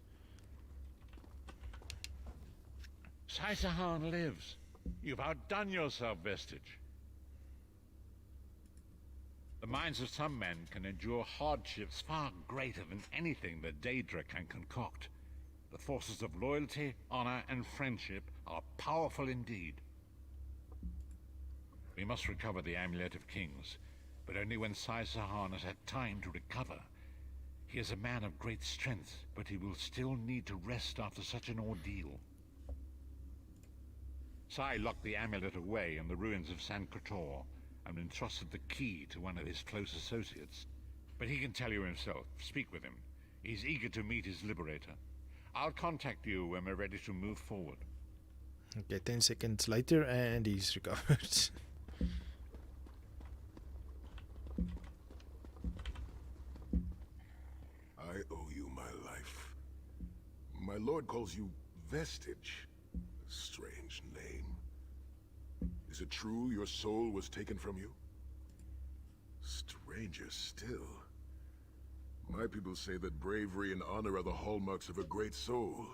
Sai Sahan lives. You've outdone yourself, Vestige. The minds of some men can endure hardships far greater than anything that Daedra can concoct. The forces of loyalty, honor, and friendship are powerful indeed. We must recover the Amulet of Kings, but only when Sai Sahan has had time to recover. He is a man of great strength, but he will still need to rest after such an ordeal. Sai locked the amulet away in the ruins of San Krator and entrusted the key to one of his close associates. But he can tell you himself. Speak with him. He's eager to meet his liberator. I'll contact you when we're ready to move forward. Okay, 10 seconds later and he's recovered. I owe you my life. My lord calls you Vestige. Strange name. Is it true your soul was taken from you? Stranger still. My people say that bravery and honor are the hallmarks of a great soul.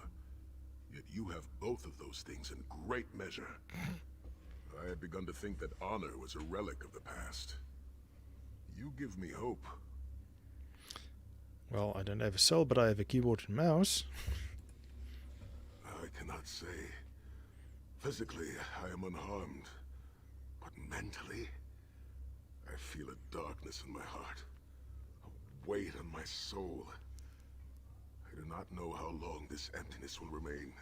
Yet you have both of those things in great measure. I had begun to think that honor was a relic of the past. You give me hope. Well, I don't have a cell, but I have a keyboard and mouse. I cannot say. Physically, I am unharmed. But mentally, I feel a darkness in my heart. A weight on my soul. I do not know how long this emptiness will remain.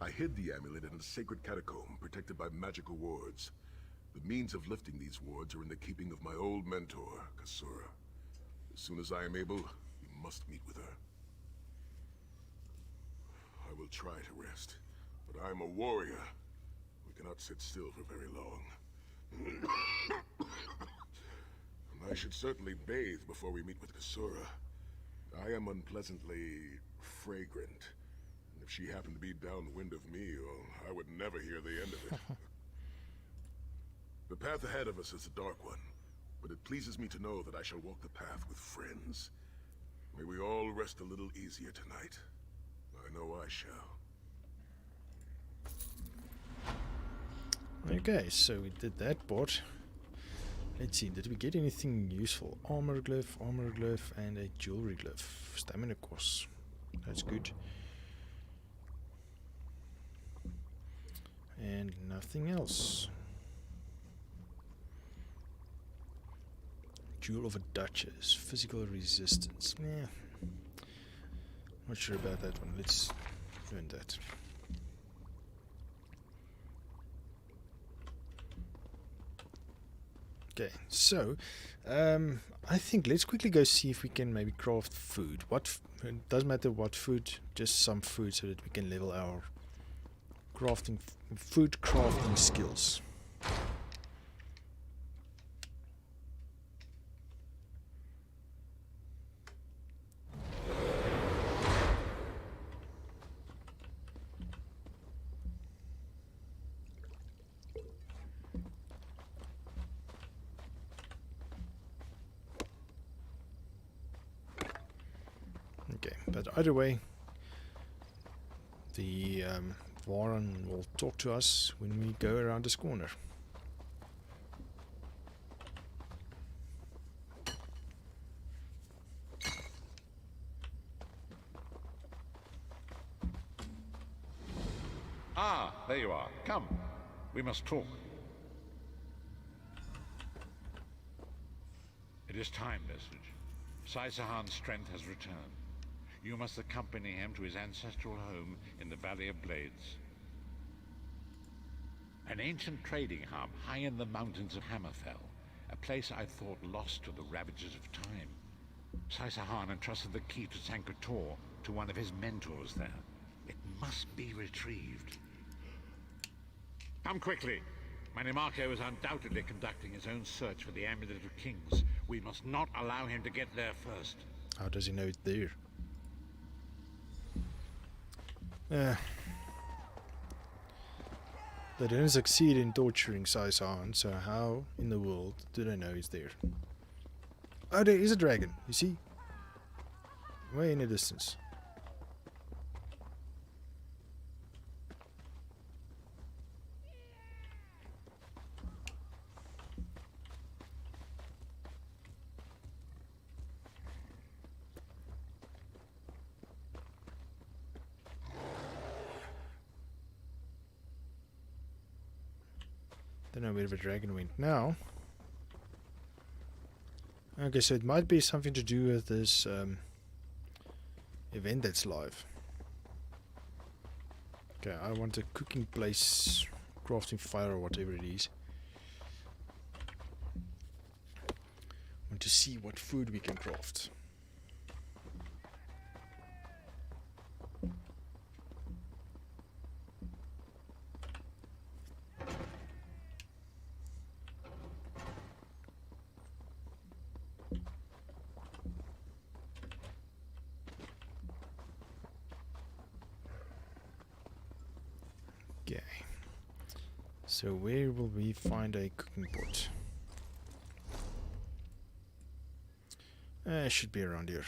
I hid the amulet in a sacred catacomb protected by magical wards. The means of lifting these wards are in the keeping of my old mentor, Kasura. As soon as I am able, we must meet with her. I will try to rest, but I am a warrior. We cannot sit still for very long. I should certainly bathe before we meet with Kasura. I am unpleasantly fragrant. And if she happened to be downwind of me, well, I would never hear the end of it. The path ahead of us is a dark one, but it pleases me to know that I shall walk the path with friends. May we all rest a little easier tonight. I know I shall. Okay, so we did that part. Let's see, did we get anything useful? Armor glove, and a jewelry glove. Stamina course. That's good. And nothing else. Jewel of a Duchess. Physical resistance. Not sure about that one. Let's learn that. Okay, so I think let's quickly go see if we can maybe craft food. It doesn't matter what food, just some food so that we can level our food crafting skills. Okay, but either way, the Warren will talk to us when we go around this corner. Ah, there you are. Come, we must talk. It is time, Vestige. Sai Sahan's strength has returned. You must accompany him to his ancestral home in the Valley of Blades. An ancient trading hub high in the mountains of Hammerfell, a place I thought lost to the ravages of time. Sai Sahan entrusted the key to Sankator to one of his mentors there. It must be retrieved. Come quickly. Manimarco is undoubtedly conducting his own search for the Amulet of Kings. We must not allow him to get there first. How does he know it's there? They didn't succeed in torturing Sai Sahan, so how in the world do they know he's there? Oh, there is a dragon, you see? Way in the distance. Don't know where the dragon went now. Okay, so it might be something to do with this event that's live. Okay, I want a cooking place, crafting fire or whatever it is. I want to see what food we can craft. So where will we find a cooking pot? It should be around here.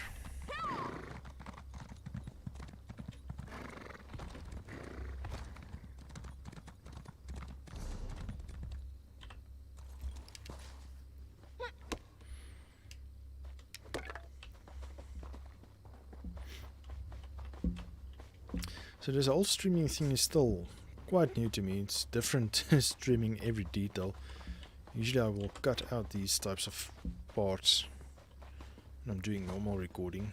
So this whole streaming thing is still quite new to me. It's different streaming every detail. Usually I will cut out these types of parts when I'm doing normal recording.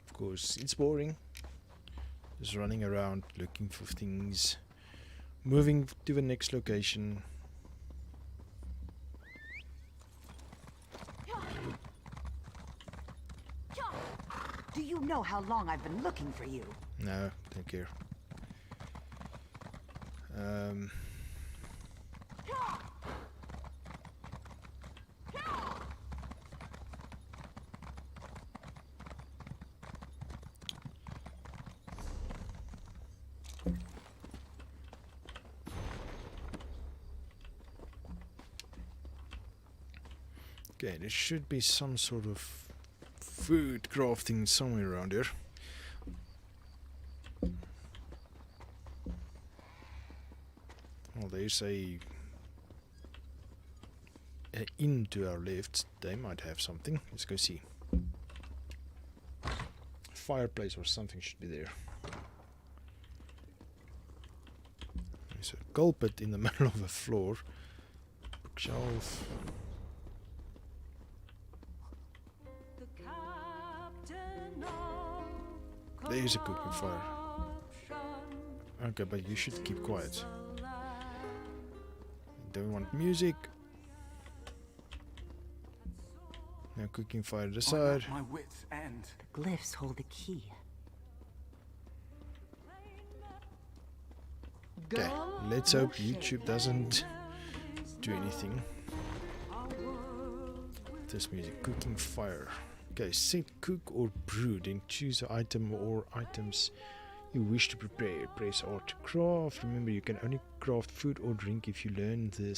Of course, it's boring. Just running around looking for things, moving to the next location. Do you know how long I've been looking for you? No, don't care. Okay, there should be some sort of food crafting somewhere around here. Well, there's a inn to our left. They might have something. Let's go see. Fireplace or something should be there. There's a coal pit in the middle of the floor. Bookshelf. There's a cooking fire. Okay, but you should keep quiet. Don't want music. Now cooking fire to the side. My wits end. The glyphs hold the key. Okay, let's hope YouTube doesn't do anything. This music, cooking fire. Okay, set cook or brew, then choose an item or items you wish to prepare. Press R to craft. Remember, you can only craft food or drink if you learn the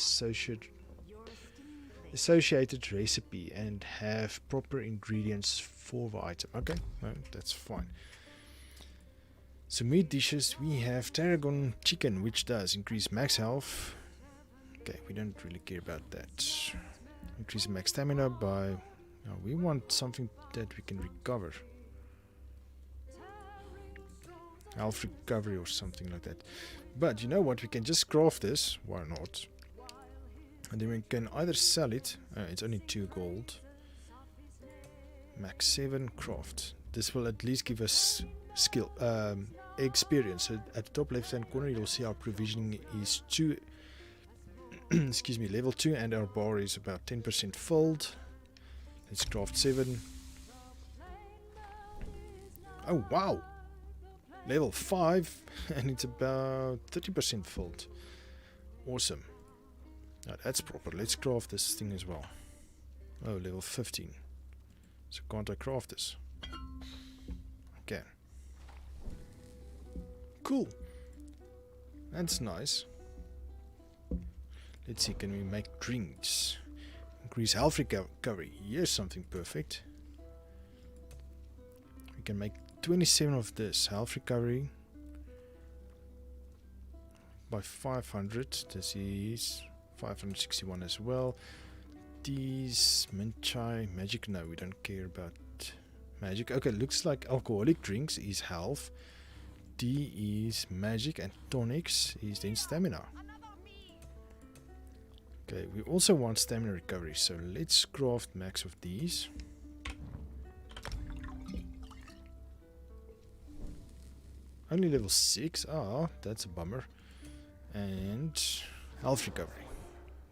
associated recipe and have proper ingredients for the item. Okay, no, that's fine. So meat dishes, we have tarragon chicken, which does increase max health. Okay, we don't really care about that. Increase max stamina by... No, we want something that we can recover. Health recovery or something like that. But you know what? We can just craft this. Why not? And then we can either sell it. It's only 2 gold. Max 7 craft. This will at least give us skill experience. So at the top left hand corner you'll see our provisioning is 2 excuse me, level 2, and our bar is about 10% filled. Let's craft 7. Oh wow! Level 5 and it's about 30% filled. Awesome. Now that's proper. Let's craft this thing as well. Oh, level 15. So can't I craft this? Okay. Cool. That's nice. Let's see, can we make drinks? Increase health recovery. Here's something perfect. We can make 27 of this. Health recovery by 500. This is 561 as well. These mint chai magic. No, we don't care about magic. Okay, looks like alcoholic drinks is health. D is magic, and tonics is then stamina. Okay, we also want stamina recovery, so let's craft max of these. Only level 6. Ah, that's a bummer. And health recovery.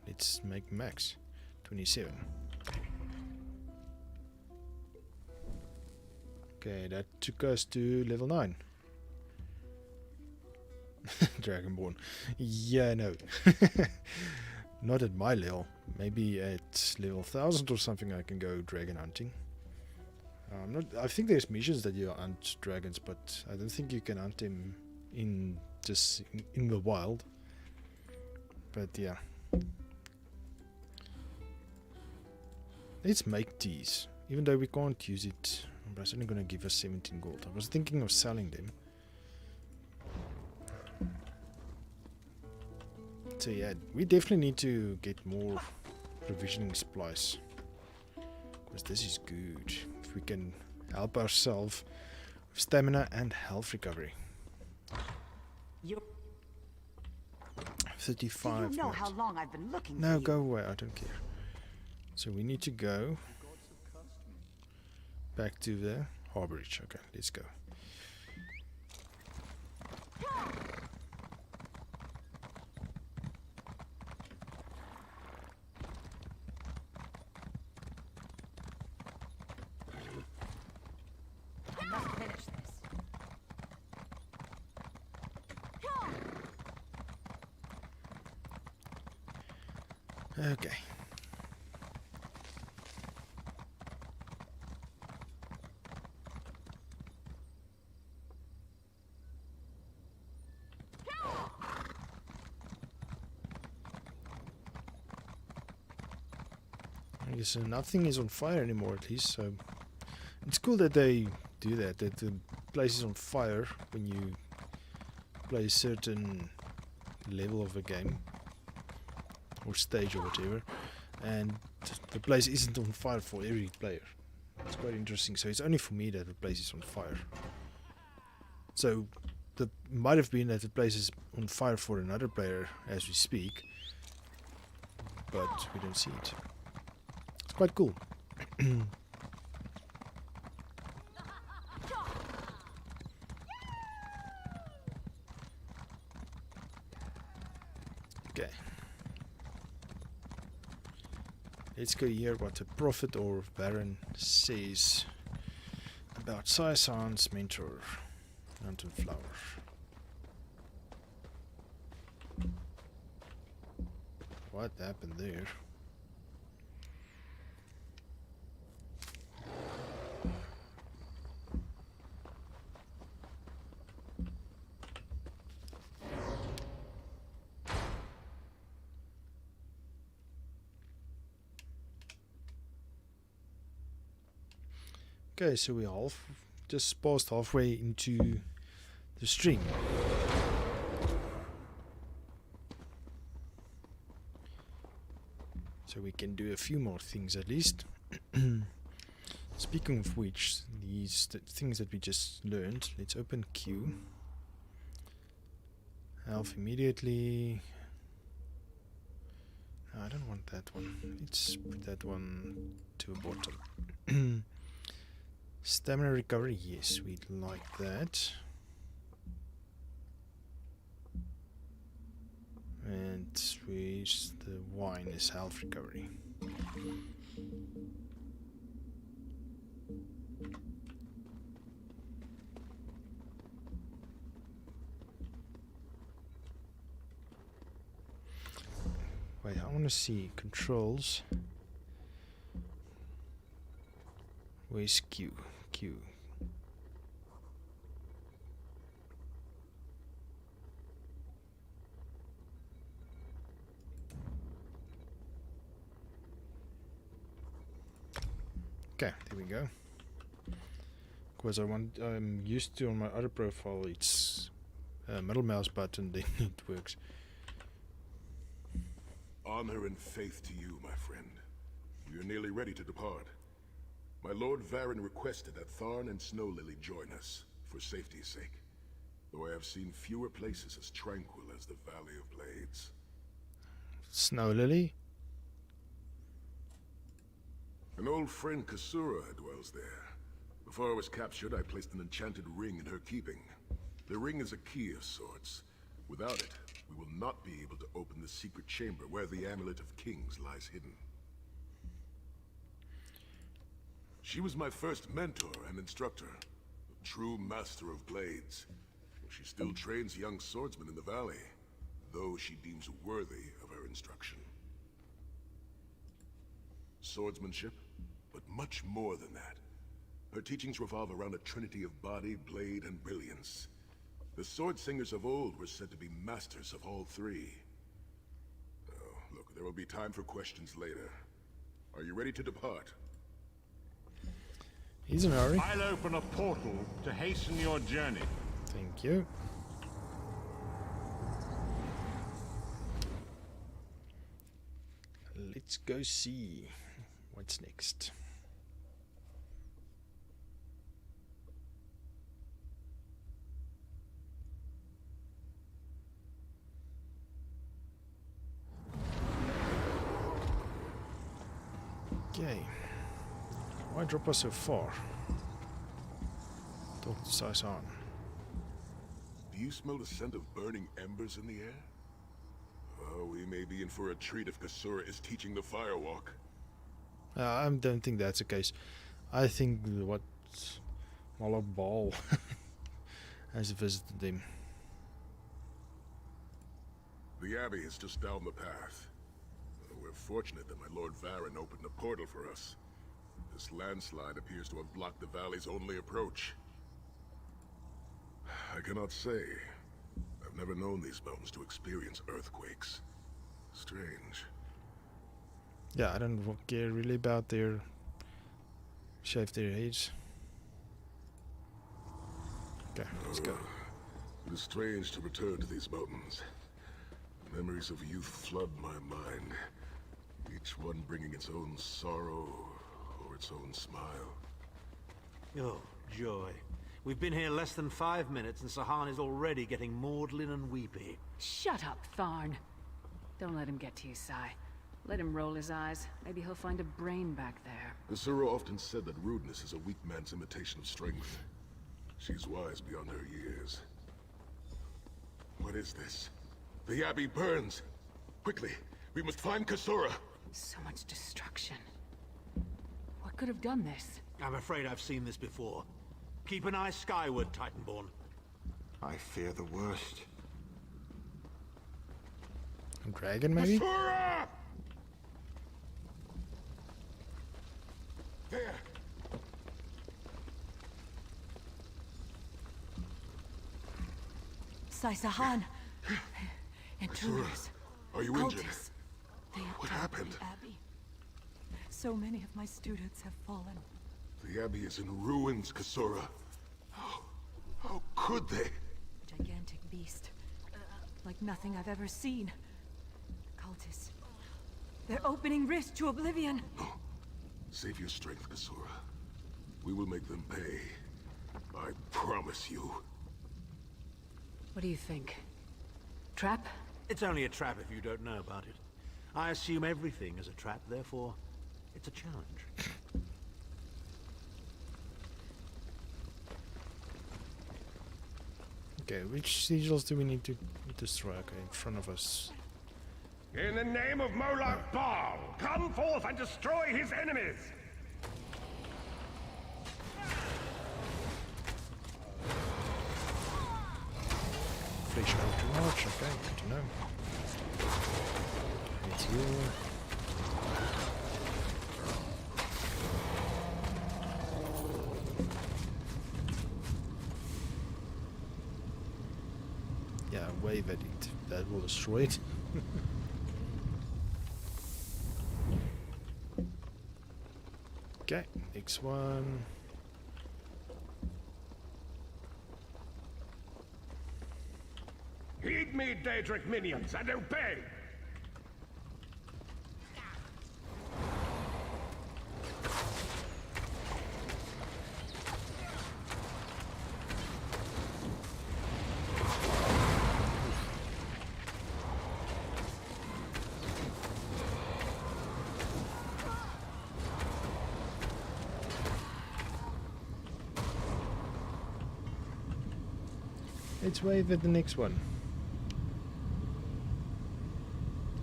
Let's make max 27. Okay, that took us to level 9. Dragonborn. Yeah, no. Not at my level. Maybe at level 1000 or something I can go dragon hunting. I think there's missions that you hunt dragons, but I don't think you can hunt them in the wild. But yeah. Let's make these. Even though we can't use it. But it's only going to give us 17 gold. I was thinking of selling them. So yeah, we definitely need to get more provisioning supplies. Because this is good. If we can help ourselves with stamina and health recovery. 35 Do you know minutes. how long I've been looking No, for you? go away. I don't care. So we need to go back to the harborage. Okay, let's go. I must finish this. Okay. Okay, so nothing is on fire anymore, at least. So it's cool that they do that. That the place is on fire when you play a certain level of a game or stage or whatever, and the place isn't on fire for every player. It's quite interesting. So it's only for me that the place is on fire. So it might have been that the place is on fire for another player as we speak, but we don't see it. It's quite cool. Okay. Let's go hear what the prophet or baron says about Saisan's mentor, NastyFlubber. What happened there? Okay, so we just passed halfway into the stream. So we can do a few more things at least. Speaking of which, these things that we just learned, let's open Q. Health immediately. No, I don't want that one. Let's put that one to a bottom. Stamina recovery, yes, we'd like that. And the wine is health recovery. Wait, I want to see controls. Where's Q? Q. Okay, there we go. Because I'm used to on my other profile, it's middle mouse button, then it works. Honor and faith to you, my friend. We are nearly ready to depart. My Lord Varen requested that Tharn and Snow Lily join us, for safety's sake. Though I have seen fewer places as tranquil as the Valley of Blades. Snow Lily? An old friend, Kasura, dwells there. Before I was captured, I placed an enchanted ring in her keeping. The ring is a key of sorts. Without it, we will not be able to open the secret chamber where the Amulet of Kings lies hidden. She was my first mentor and instructor, a true master of blades. She still trains young swordsmen in the valley, though she deems worthy of her instruction. Swordsmanship, but much more than that. Her teachings revolve around a trinity of body, blade, and brilliance. The sword singers of old were said to be masters of all three. There will be time for questions later. Are you ready to depart? He's in a hurry. I'll open a portal to hasten your journey. Thank you. Let's go see what's next. Okay. Why drop us so far? Talk to Sai-san. Do you smell the scent of burning embers in the air? Oh, we may be in for a treat if Kasura is teaching the firewalk. I don't think that's the case. I think what Malak Ball has visited him. The Abbey is just down the path. We're fortunate that my Lord Varen opened a portal for us. This landslide appears to have blocked the valley's only approach. I cannot say. I've never known these mountains to experience earthquakes. Strange. Yeah, I don't care really about their shave their heads. Okay, let's go. It is strange to return to these mountains. Memories of youth flood my mind, each one bringing its own sorrow or its own smile. Oh, joy. We've been here less than 5 minutes and Sahan is already getting maudlin and weepy. Shut up, Tharn. Don't let him get to you, Sai. Let him roll his eyes. Maybe he'll find a brain back there. Kasura often said that rudeness is a weak man's imitation of strength. She's wise beyond her years. What is this? The Abbey burns! Quickly, we must find Kasura! So much destruction. What could have done this? I'm afraid I've seen this before. Keep an eye skyward, Titanborn. I fear the worst. A dragon, maybe? Kasura! There! Sai-Sahan. Intruders. Are you injured? Cultists. They What attacked happened? the Abbey. So many of my students have fallen. The Abbey is in ruins, Kasura. How could they? Gigantic beast. Like nothing I've ever seen. Cultists. They're opening rifts to oblivion. No. Save your strength, Kasura. We will make them pay. I promise you. What do you think? Trap? It's only a trap if you don't know about it. I assume everything is a trap, therefore, it's a challenge. Okay, which sigils do we need to destroy? Okay, in front of us. In the name of Molak Baal, come forth and destroy his enemies! Flesh out too much, okay, good to know. It's you. Yeah, wave at it. That will destroy it. Okay, next one. Heed me, Daedric minions, and obey! Let's wave at the next one.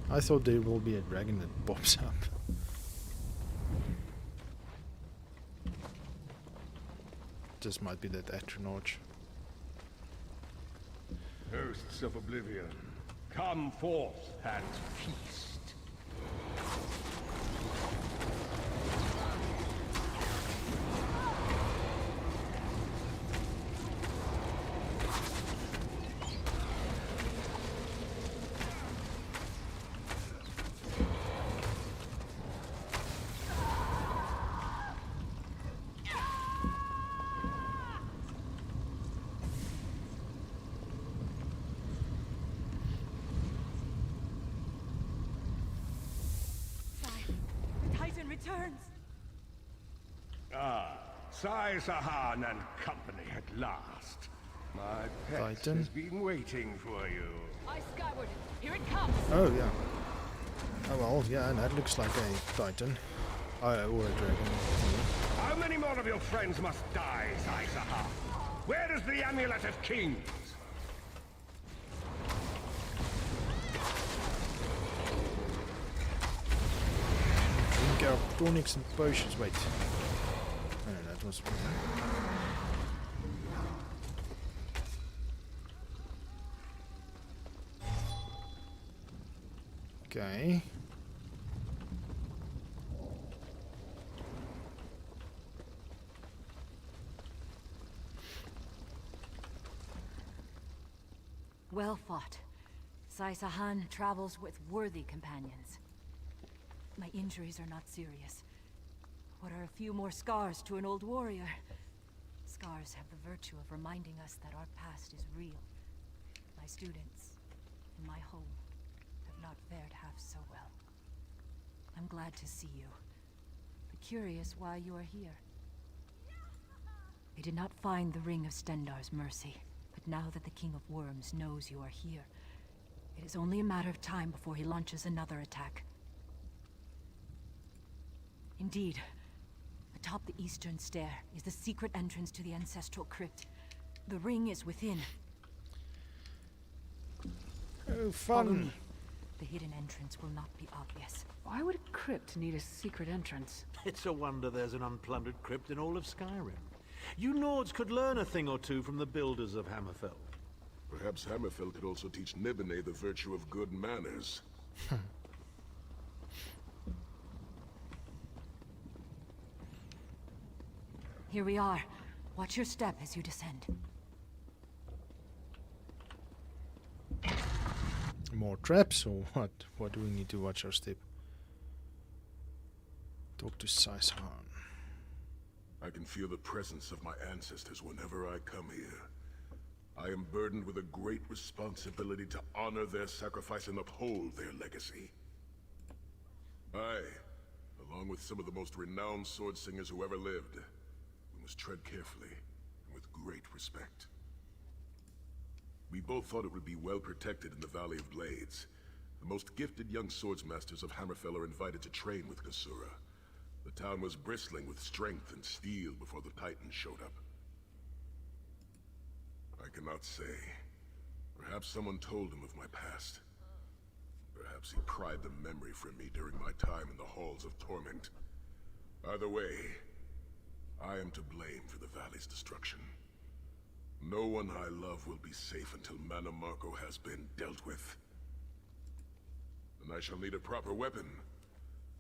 I thought there will be a dragon that pops up. Just might be that Atronach. Hosts of Oblivion, come forth and feast. Sai Sahan and company at last. My pet Titan. has been waiting for you. Eye skyward. Here it comes. Oh yeah. Oh well, yeah, that looks like a Titan. Or a dragon. How many more of your friends must die, Sai Sahan? Where is the Amulet of Kings? Drink our tonics and potions. Wait. No, that was. Okay. Well fought. Sai Sahan travels with worthy companions. My injuries are not serious. What are a few more scars to an old warrior? Scars have the virtue of reminding us that our past is real. My students, in my home, have not fared half so well. I'm glad to see you, but curious why you are here. I did not find the Ring of Stendarr's mercy, but now that the King of Worms knows you are here, it is only a matter of time before he launches another attack. Indeed, atop the eastern stair is the secret entrance to the ancestral crypt. The ring is within. Oh, Follow fun! me. The hidden entrance will not be obvious. Why would a crypt need a secret entrance? It's a wonder there's an unplundered crypt in all of Skyrim. You Nords could learn a thing or two from the builders of Hammerfell. Perhaps Hammerfell could also teach Nibene the virtue of good manners. Here we are. Watch your step as you descend. More traps or what? What do we need to watch our step? Talk to Sai Sahan. I can feel the presence of my ancestors whenever I come here. I am burdened with a great responsibility to honor their sacrifice and uphold their legacy. I, along with some of the most renowned sword singers who ever lived, we must tread carefully and with great respect. We both thought it would be well protected in the Valley of Blades. The most gifted young swordsmasters of Hammerfell are invited to train with Kasura. The town was bristling with strength and steel before the Titans showed up. I cannot say. Perhaps someone told him of my past. Perhaps he pried the memory from me during my time in the Halls of Torment. Either way, I am to blame for the Valley's destruction. No one I love will be safe until Mana Marco has been dealt with. And I shall need a proper weapon.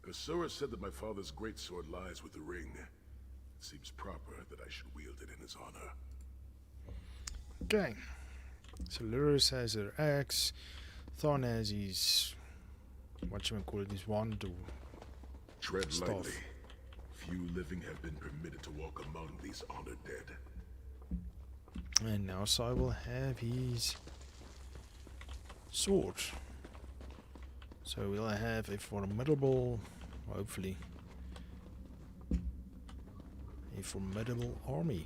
Kasura said that my father's greatsword lies with the ring. It seems proper that I should wield it in his honor. Okay. So Lurus has her axe. Thorn has his... whatchamacallit, his wand or Tread staff. lightly. Few living have been permitted to walk among these honored dead. And now Sai will have his sword. So we'll have a formidable, hopefully, a formidable army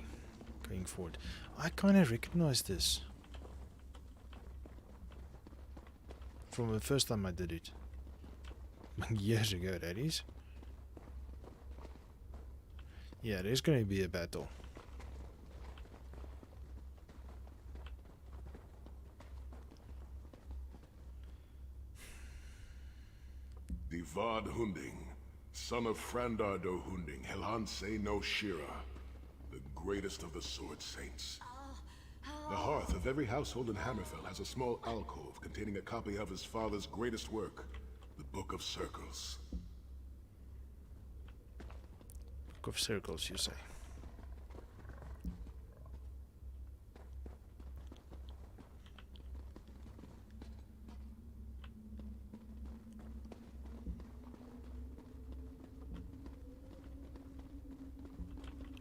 going forward. I kind of recognize this from the first time I did it. Years ago, that is. Yeah, there's going to be a battle. The Vard Hunding, son of Frandardo Hunding, Helhanse no Shira, the greatest of the Sword Saints. The hearth of every household in Hammerfell has a small alcove containing a copy of his father's greatest work, the Book of Circles. Book of Circles, you say?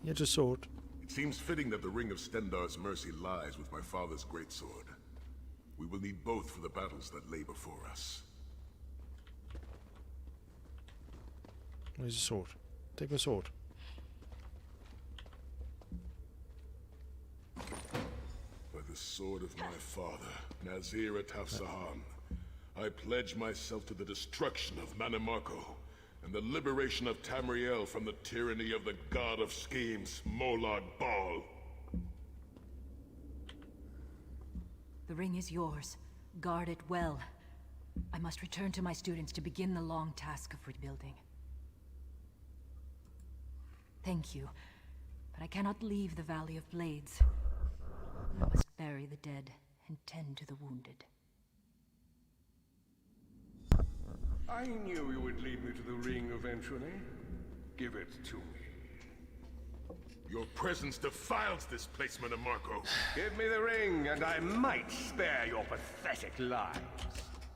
Here's a sword. It seems fitting that the Ring of Stendarr's mercy lies with my father's greatsword. We will need both for the battles that lay before us. Where's the sword? Take the sword. the sword of my father, Nazir Ataf-Sahan, I pledge myself to the destruction of Manimarco and the liberation of Tamriel from the tyranny of the god of schemes, Molag Bal. The ring is yours. Guard it well. I must return to my students to begin the long task of rebuilding. Thank you, but I cannot leave the Valley of Blades. I must bury the dead and tend to the wounded. I knew you would lead me to the ring eventually. Give it to me. Your presence defiles this place, Manimarco. Give me the ring, and I might spare your pathetic lives.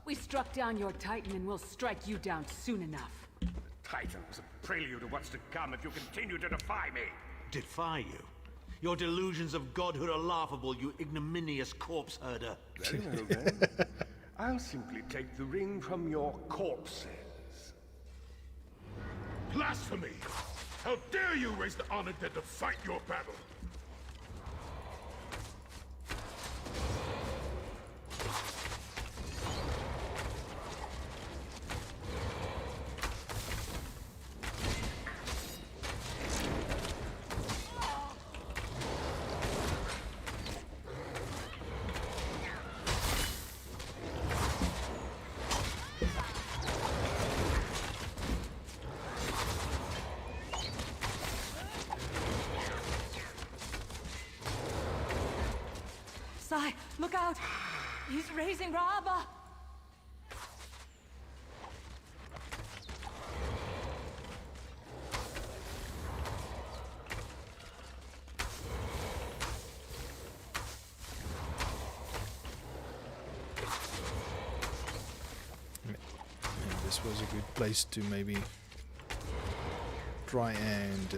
We struck down your Titan and we'll strike you down soon enough. The Titan was a prelude to what's to come if you continue to defy me. Defy you? Your delusions of godhood are laughable, you ignominious corpse herder. Very well then. I'll simply take the ring from your corpses. Blasphemy! How dare you raise the honored dead to fight your battle? Sai, look out! He's raising Raaba! This was a good place to maybe try and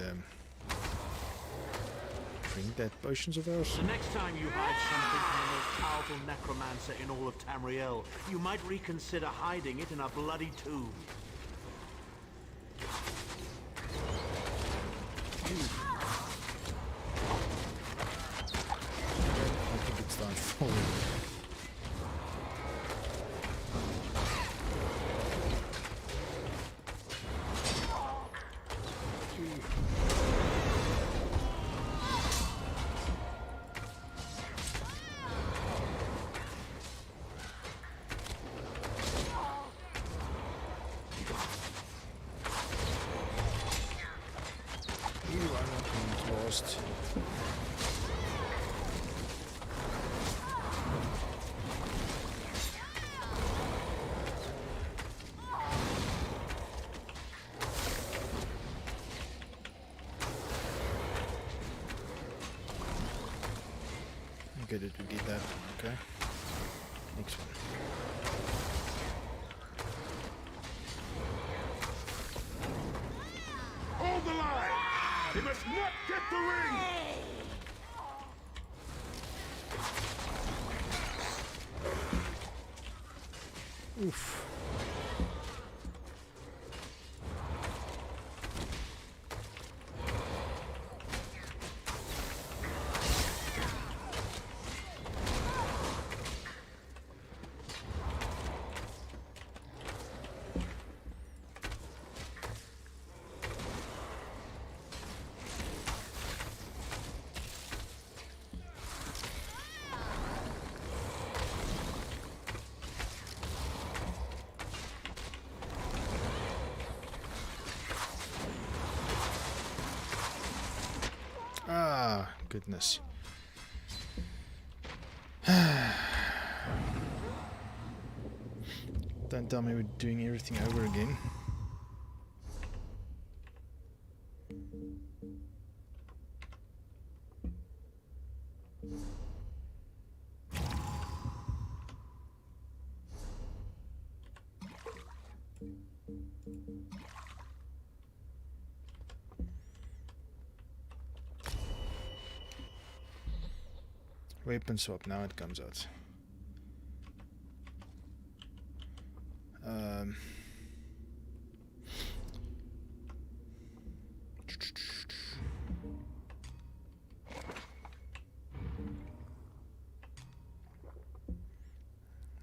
drink that potions of ours. The next time you hide something from the most powerful necromancer in all of Tamriel, you might reconsider hiding it in a bloody tomb. I think it's time falling. Lost. Okay, did we did that? Okay. Next one. Hold the line! He must not get the ring! Oof. Ah, goodness. Don't tell me we're doing everything over again. Weapon swap, now it comes out.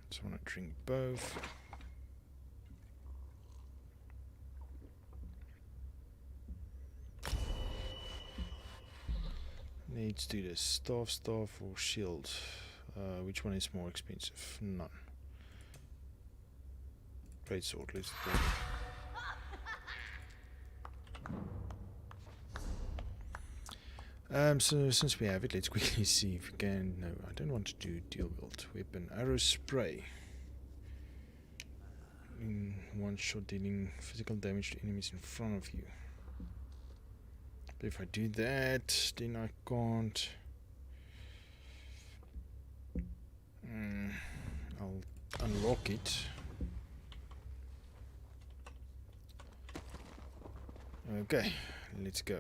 Just want to drink both. Needs to do this staff or shield. Which one is more expensive? None. Great sword, let's do it. So since we have it, let's quickly see if we can. No, I don't want to do dual wield weapon. Arrow spray. In one shot, dealing physical damage to enemies in front of you. But if I do that, then I can't. I'll unlock it. Okay, let's go.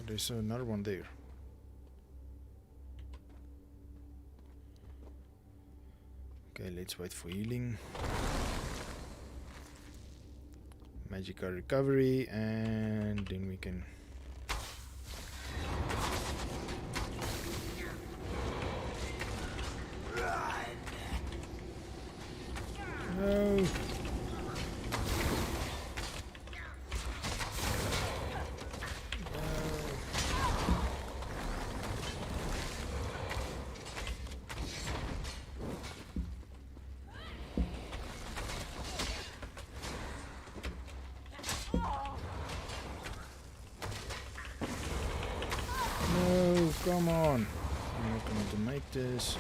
There's another one there. Okay, let's wait for healing. Magical recovery, and then we can. No. Come on. I'm not going to make this.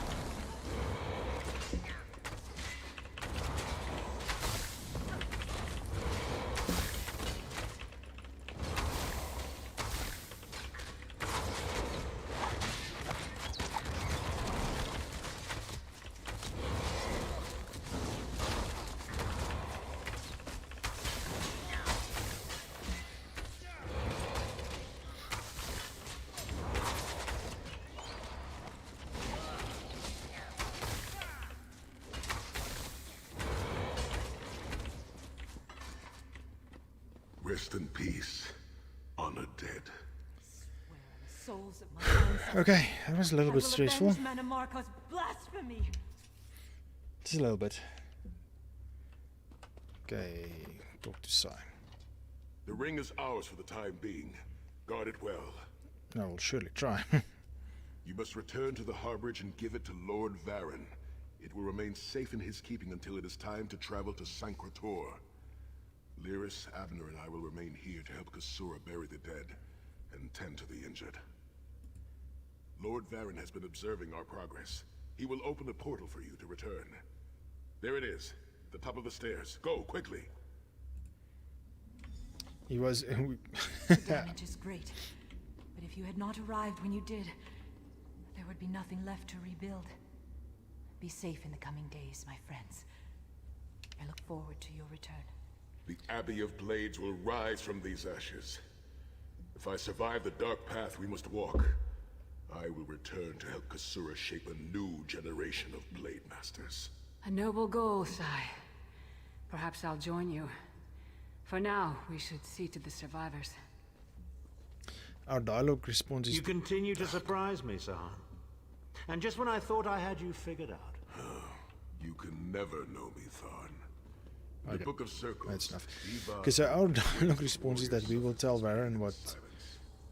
Rest in peace, honor dead. Souls of my ancestors. Okay, that was a little bit stressful. Blasphemy. Just a little bit. Okay, talk to Sai. The ring is ours for the time being. Guard it well. I will surely try. You must return to the harborage and give it to Lord Varen. It will remain safe in his keeping until it is time to travel to Sancrator. Lyris, Abner, and I will remain here to help Kasura bury the dead and tend to the injured. Lord Varen has been observing our progress. He will open a portal for you to return. There it is, the top of the stairs. Go, quickly! He was... The damage is great, but if you had not arrived when you did, there would be nothing left to rebuild. Be safe in the coming days, my friends. I look forward to your return. The Abbey of Blades will rise from these ashes. If I survive the dark path we must walk, I will return to help Kasura shape a new generation of Blade Masters. A noble goal, Sai. Perhaps I'll join you. For now, we should see to the survivors. Our dialogue response is... You continue to surprise me, Sahan. And just when I thought I had you figured out. You can never know me, Tharn. The Okay, Book of Circles. that's enough. Okay, so our dialogue response is that we will tell Varen what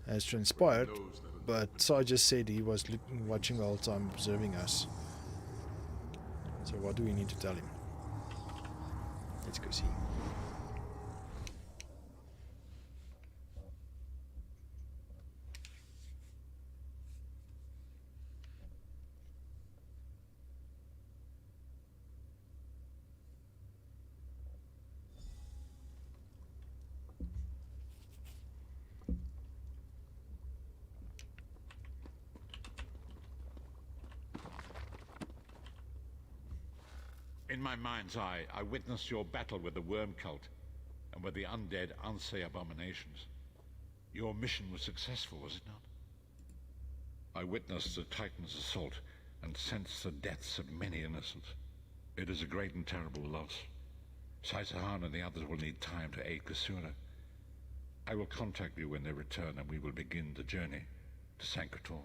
has transpired, but Sai just said he was watching the whole time, observing us. So what do we need to tell him? Let's go see. In my mind's eye, I witnessed your battle with the worm cult and with the undead Unsay abominations. Your mission was successful, was it not? I witnessed the Titan's assault and sensed the deaths of many innocents. It is a great and terrible loss. Saisahan and the others will need time to aid Kasura. I will contact you when they return and we will begin the journey to Sankator.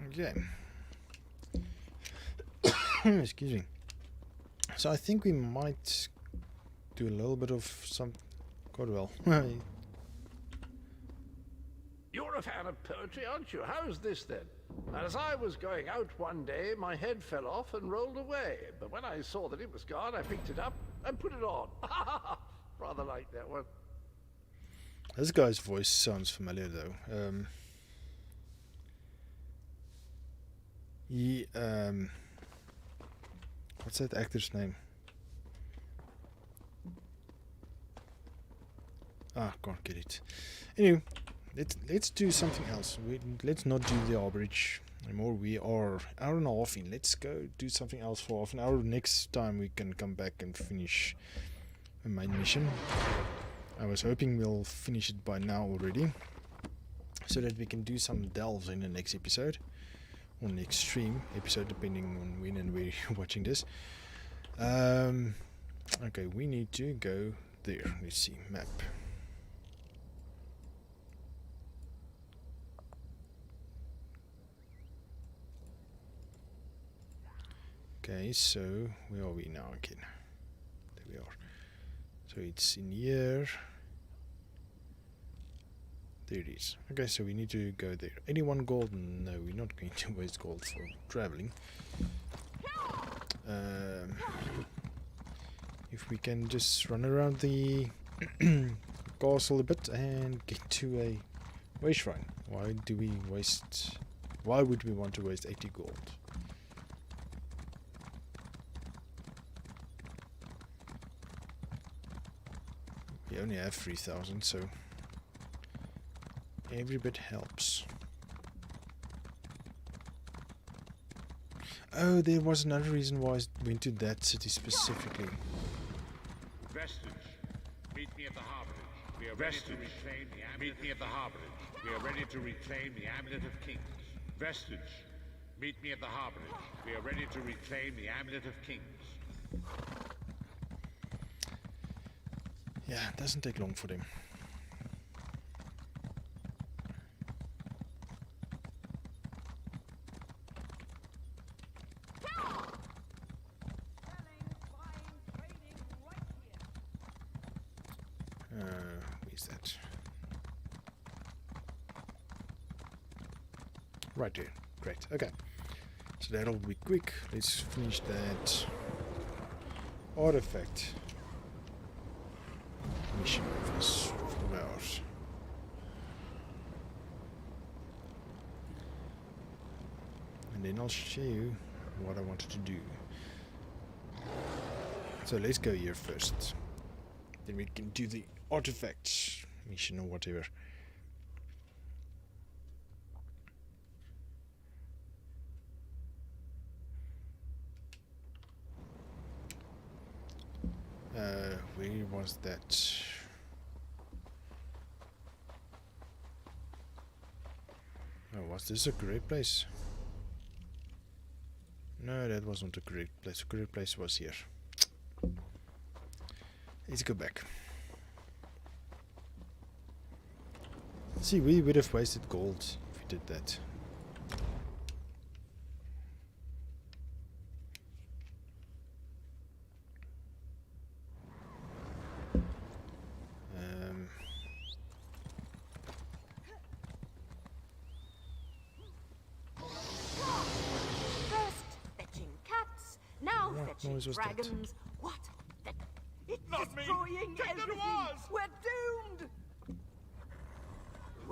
Okay. Excuse me. So I think we might do a little bit of some... God well. You're a fan of poetry, aren't you? How's this then? As I was going out one day, my head fell off and rolled away. But when I saw that it was gone, I picked it up and put it on. Rather like that one. This guy's voice sounds familiar though. What's that actor's name? Can't get it. Anyway, let's do something else. Let's not do the Arbridge anymore. We are an hour and a half in. Let's go do something else for half an hour. Next time we can come back and finish the main mission. I was hoping we'll finish it by now already, so that we can do some delves in the next episode, or next stream episode, depending on when and where you're watching this. Okay, we need to go there. Let's see, map. Okay, so where are we now again? There we are. So it's in here. There it is. Okay, so we need to go there. 81 gold? No, we're not going to waste gold for traveling. If we can just run around the castle a bit and get to a waste shrine. Why would we want to waste 80 gold? We only have 3,000, so every bit helps. Oh, there was another reason why I went to that city specifically. Vestige, meet me at the harborage. We are ready to reclaim the amulet. Meet me at the harborage. We are ready to reclaim the amulet of kings. Vestige, meet me at the harborage. We are ready to reclaim the amulet of kings. Yeah, it doesn't take long for them. Where's that? Right there. Great. Okay. So that'll be quick. Let's finish that artifact mission of this of ours. And then I'll show you what I wanted to do. So let's go here first. Then we can do the artifact mission or whatever. Where was that? Oh, was this a great place? No, that wasn't a great place. A great place was here. Let's go back. See, we would have wasted gold if we did that. Dragons. What? It's destroying everything. We're doomed.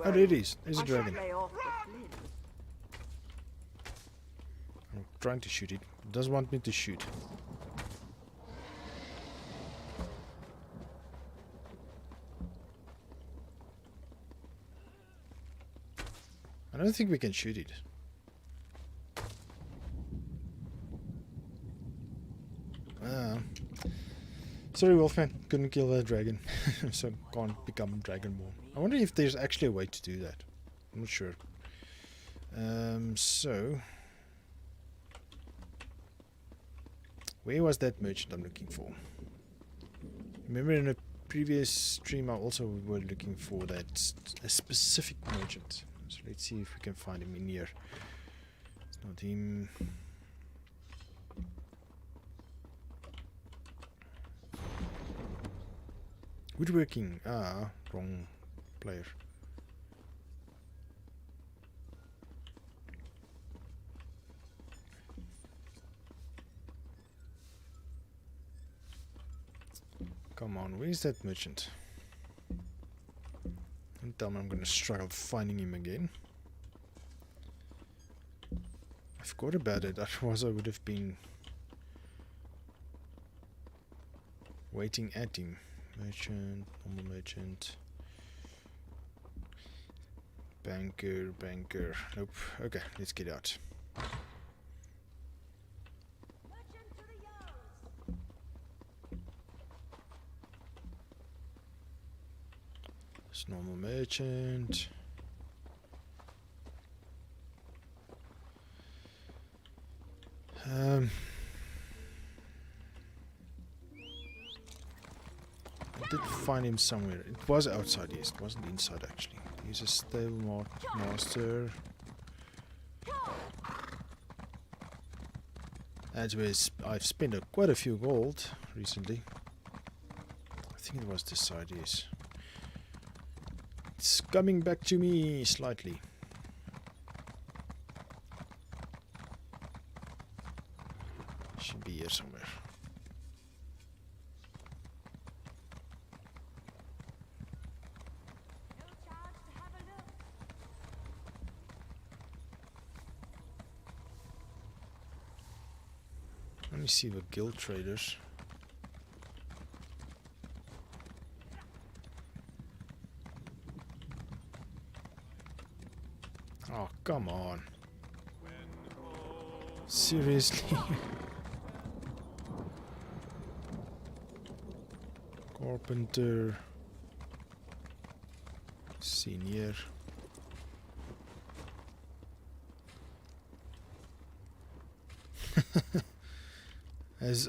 Oh, there it is. There's a dragon. I'm trying to shoot it. It doesn't want me to shoot. I don't think we can shoot it. Sorry, Wolfman. Couldn't kill the dragon. So can't become Dragonborn. I wonder if there's actually a way to do that. I'm not sure. So... where was that merchant I'm looking for? Remember in a previous stream I also were looking for that a specific merchant. So let's see if we can find him in here. It's not him. Woodworking. Ah, wrong player. Come on, where's that merchant? Don't tell me I'm gonna struggle finding him again. I forgot about it, otherwise I would have been waiting at him. Merchant, normal merchant. Banker, banker. Nope. Okay, let's get out. It's normal merchant. I did find him somewhere. It was outside, yes. It wasn't inside actually. He's a stable master. That's where I've spent quite a few gold recently. I think it was this side, yes. It's coming back to me slightly. Should be here somewhere. Let me see the guild traders. Oh, come on. Seriously? Carpenter. Senior. Has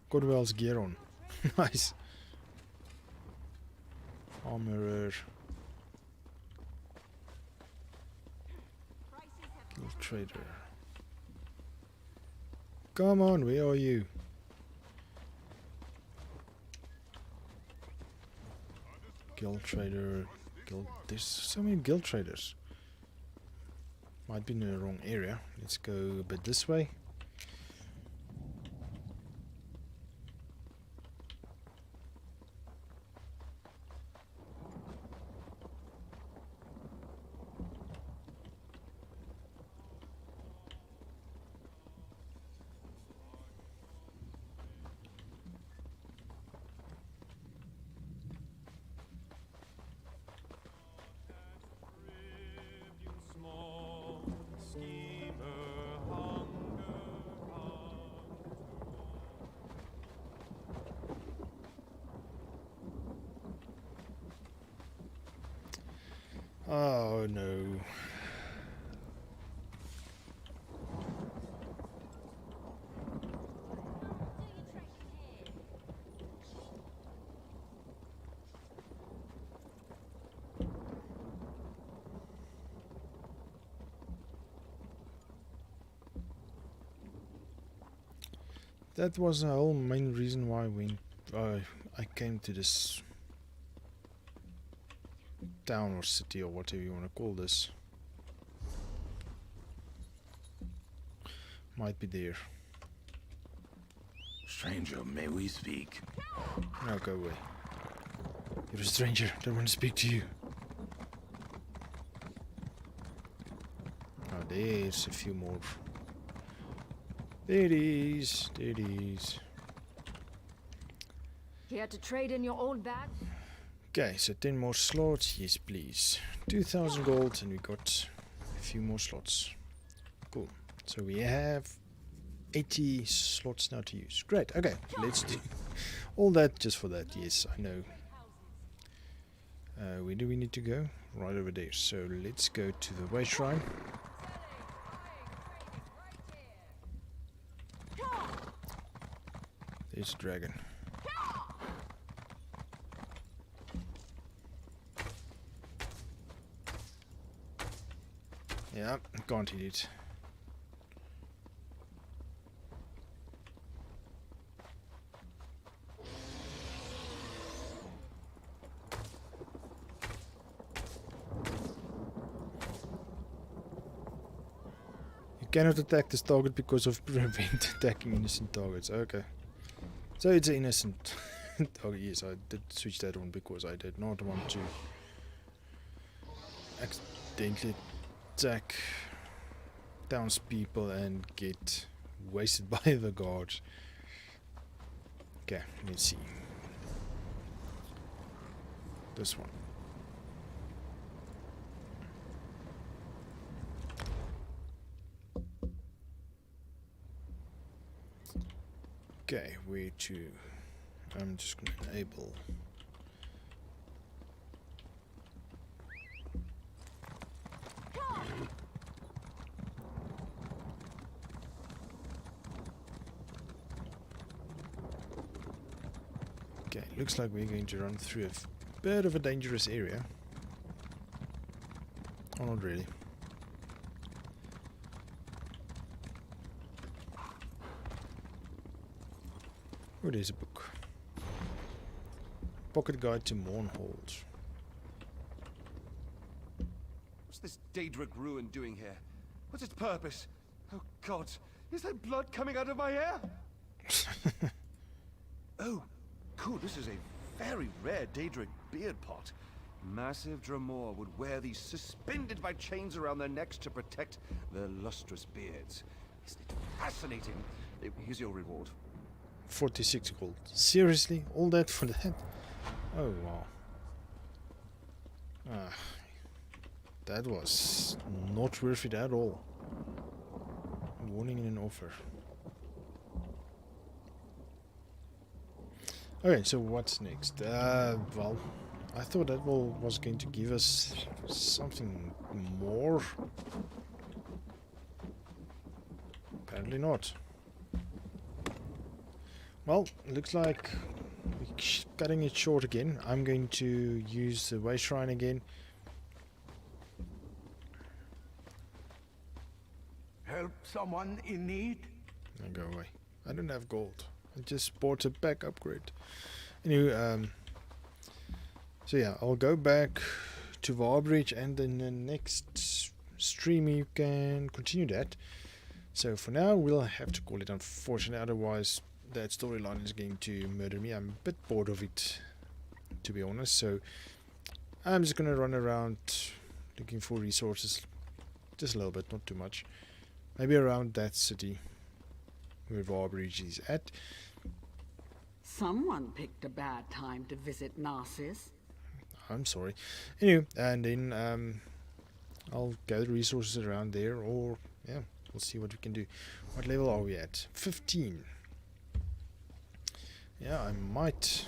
Godwell's gear on. Nice. Armorer. Guild trader. Come on, where are you? Guild trader. Guild. There's so many guild traders. Might be in the wrong area. Let's go a bit this way. Oh no. That was the whole main reason why I came to this town or city or whatever you want to call this. Might be there. Stranger, may we speak? No, go away. You're a stranger. Don't want to speak to you. Oh, there's a few more. There it is. There it is. Here to trade in your old bag? Okay, so 10 more slots. Yes, please. 2,000 gold, and we got a few more slots. Cool. So we have 80 slots now to use. Great. Okay, let's do all that just for that. Yes, I know. Where do we need to go? Right over there. So let's go to the way shrine. There's a dragon. Yeah, can't hit it. You cannot attack this target because of prevent attacking innocent targets. Okay. So it's an innocent target. Yes, I did switch that on because I did not want to accidentally attack townspeople and get wasted by the guards. Okay, let's see. This one. Okay, where to? I'm just going to enable. Okay, looks like we're going to run through a bit of a dangerous area. Oh, not really. Oh, there's a book. Pocket Guide to Mournhold. What's this Daedric ruin doing here? What's its purpose? Oh God, is there blood coming out of my hair? Oh, cool, this is a very rare Daedric beard pot. Massive Dremor would wear these suspended by chains around their necks to protect their lustrous beards. Isn't it fascinating? Here's your reward. 46 gold. Seriously? All that for that? Oh wow. That was not worth it at all. Warning in an offer. Okay, so what's next? Well, I thought that was going to give us something more. Apparently not. Well, looks like we're cutting it short again. I'm going to use the way shrine again. Help someone in need? And go away. I don't have gold. I just bought a back upgrade. Anyway, so yeah, I'll go back to Varbridge, and in the next stream you can continue that. So for now we'll have to call it unfortunate, otherwise that storyline is going to murder me. I'm a bit bored of it, to be honest, so I'm just gonna run around looking for resources, just a little bit, not too much. Maybe around that city where Varbridge is at. Someone picked a bad time to visit Narcissus. I'm sorry. Anyway, and then I'll gather resources around there, or yeah, we'll see what we can do. What level are we at? 15. Yeah, I might.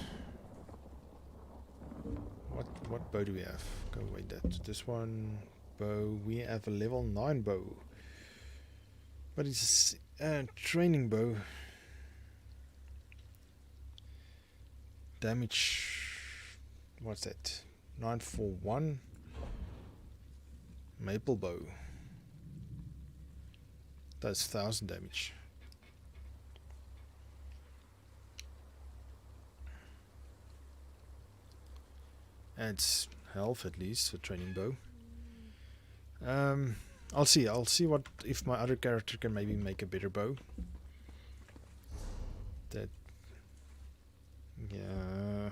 What bow do we have? Go wait, that this one bow. We have a level 9 bow, but it's a training bow. Damage. What's that? 941. Maple bow. That's 1000 damage. Adds health at least for training bow. I'll see what if my other character can maybe make a better bow. That, yeah,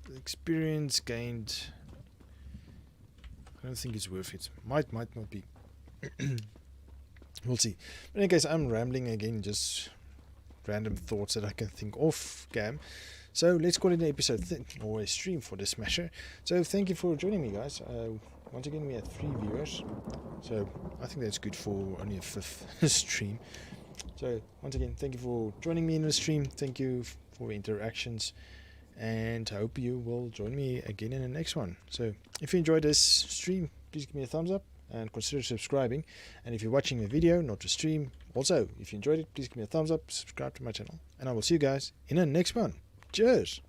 the experience gained, I don't think it's worth it. Might not be. We'll see. But in any case, I'm rambling again, just random thoughts that I can think of cam. So let's call it an episode or a stream for the Smasher. So thank you for joining me, guys. Once again, we had 3 viewers, so I think that's good for only a 5th stream. So once again, thank you for joining me in the stream. Thank you for the interactions, and I hope you will join me again in the next one. So if you enjoyed this stream, please give me a thumbs up and consider subscribing. And if you're watching the video, not the stream, also if you enjoyed it, please give me a thumbs up, subscribe to my channel, and I will see you guys in the next one. Cheers.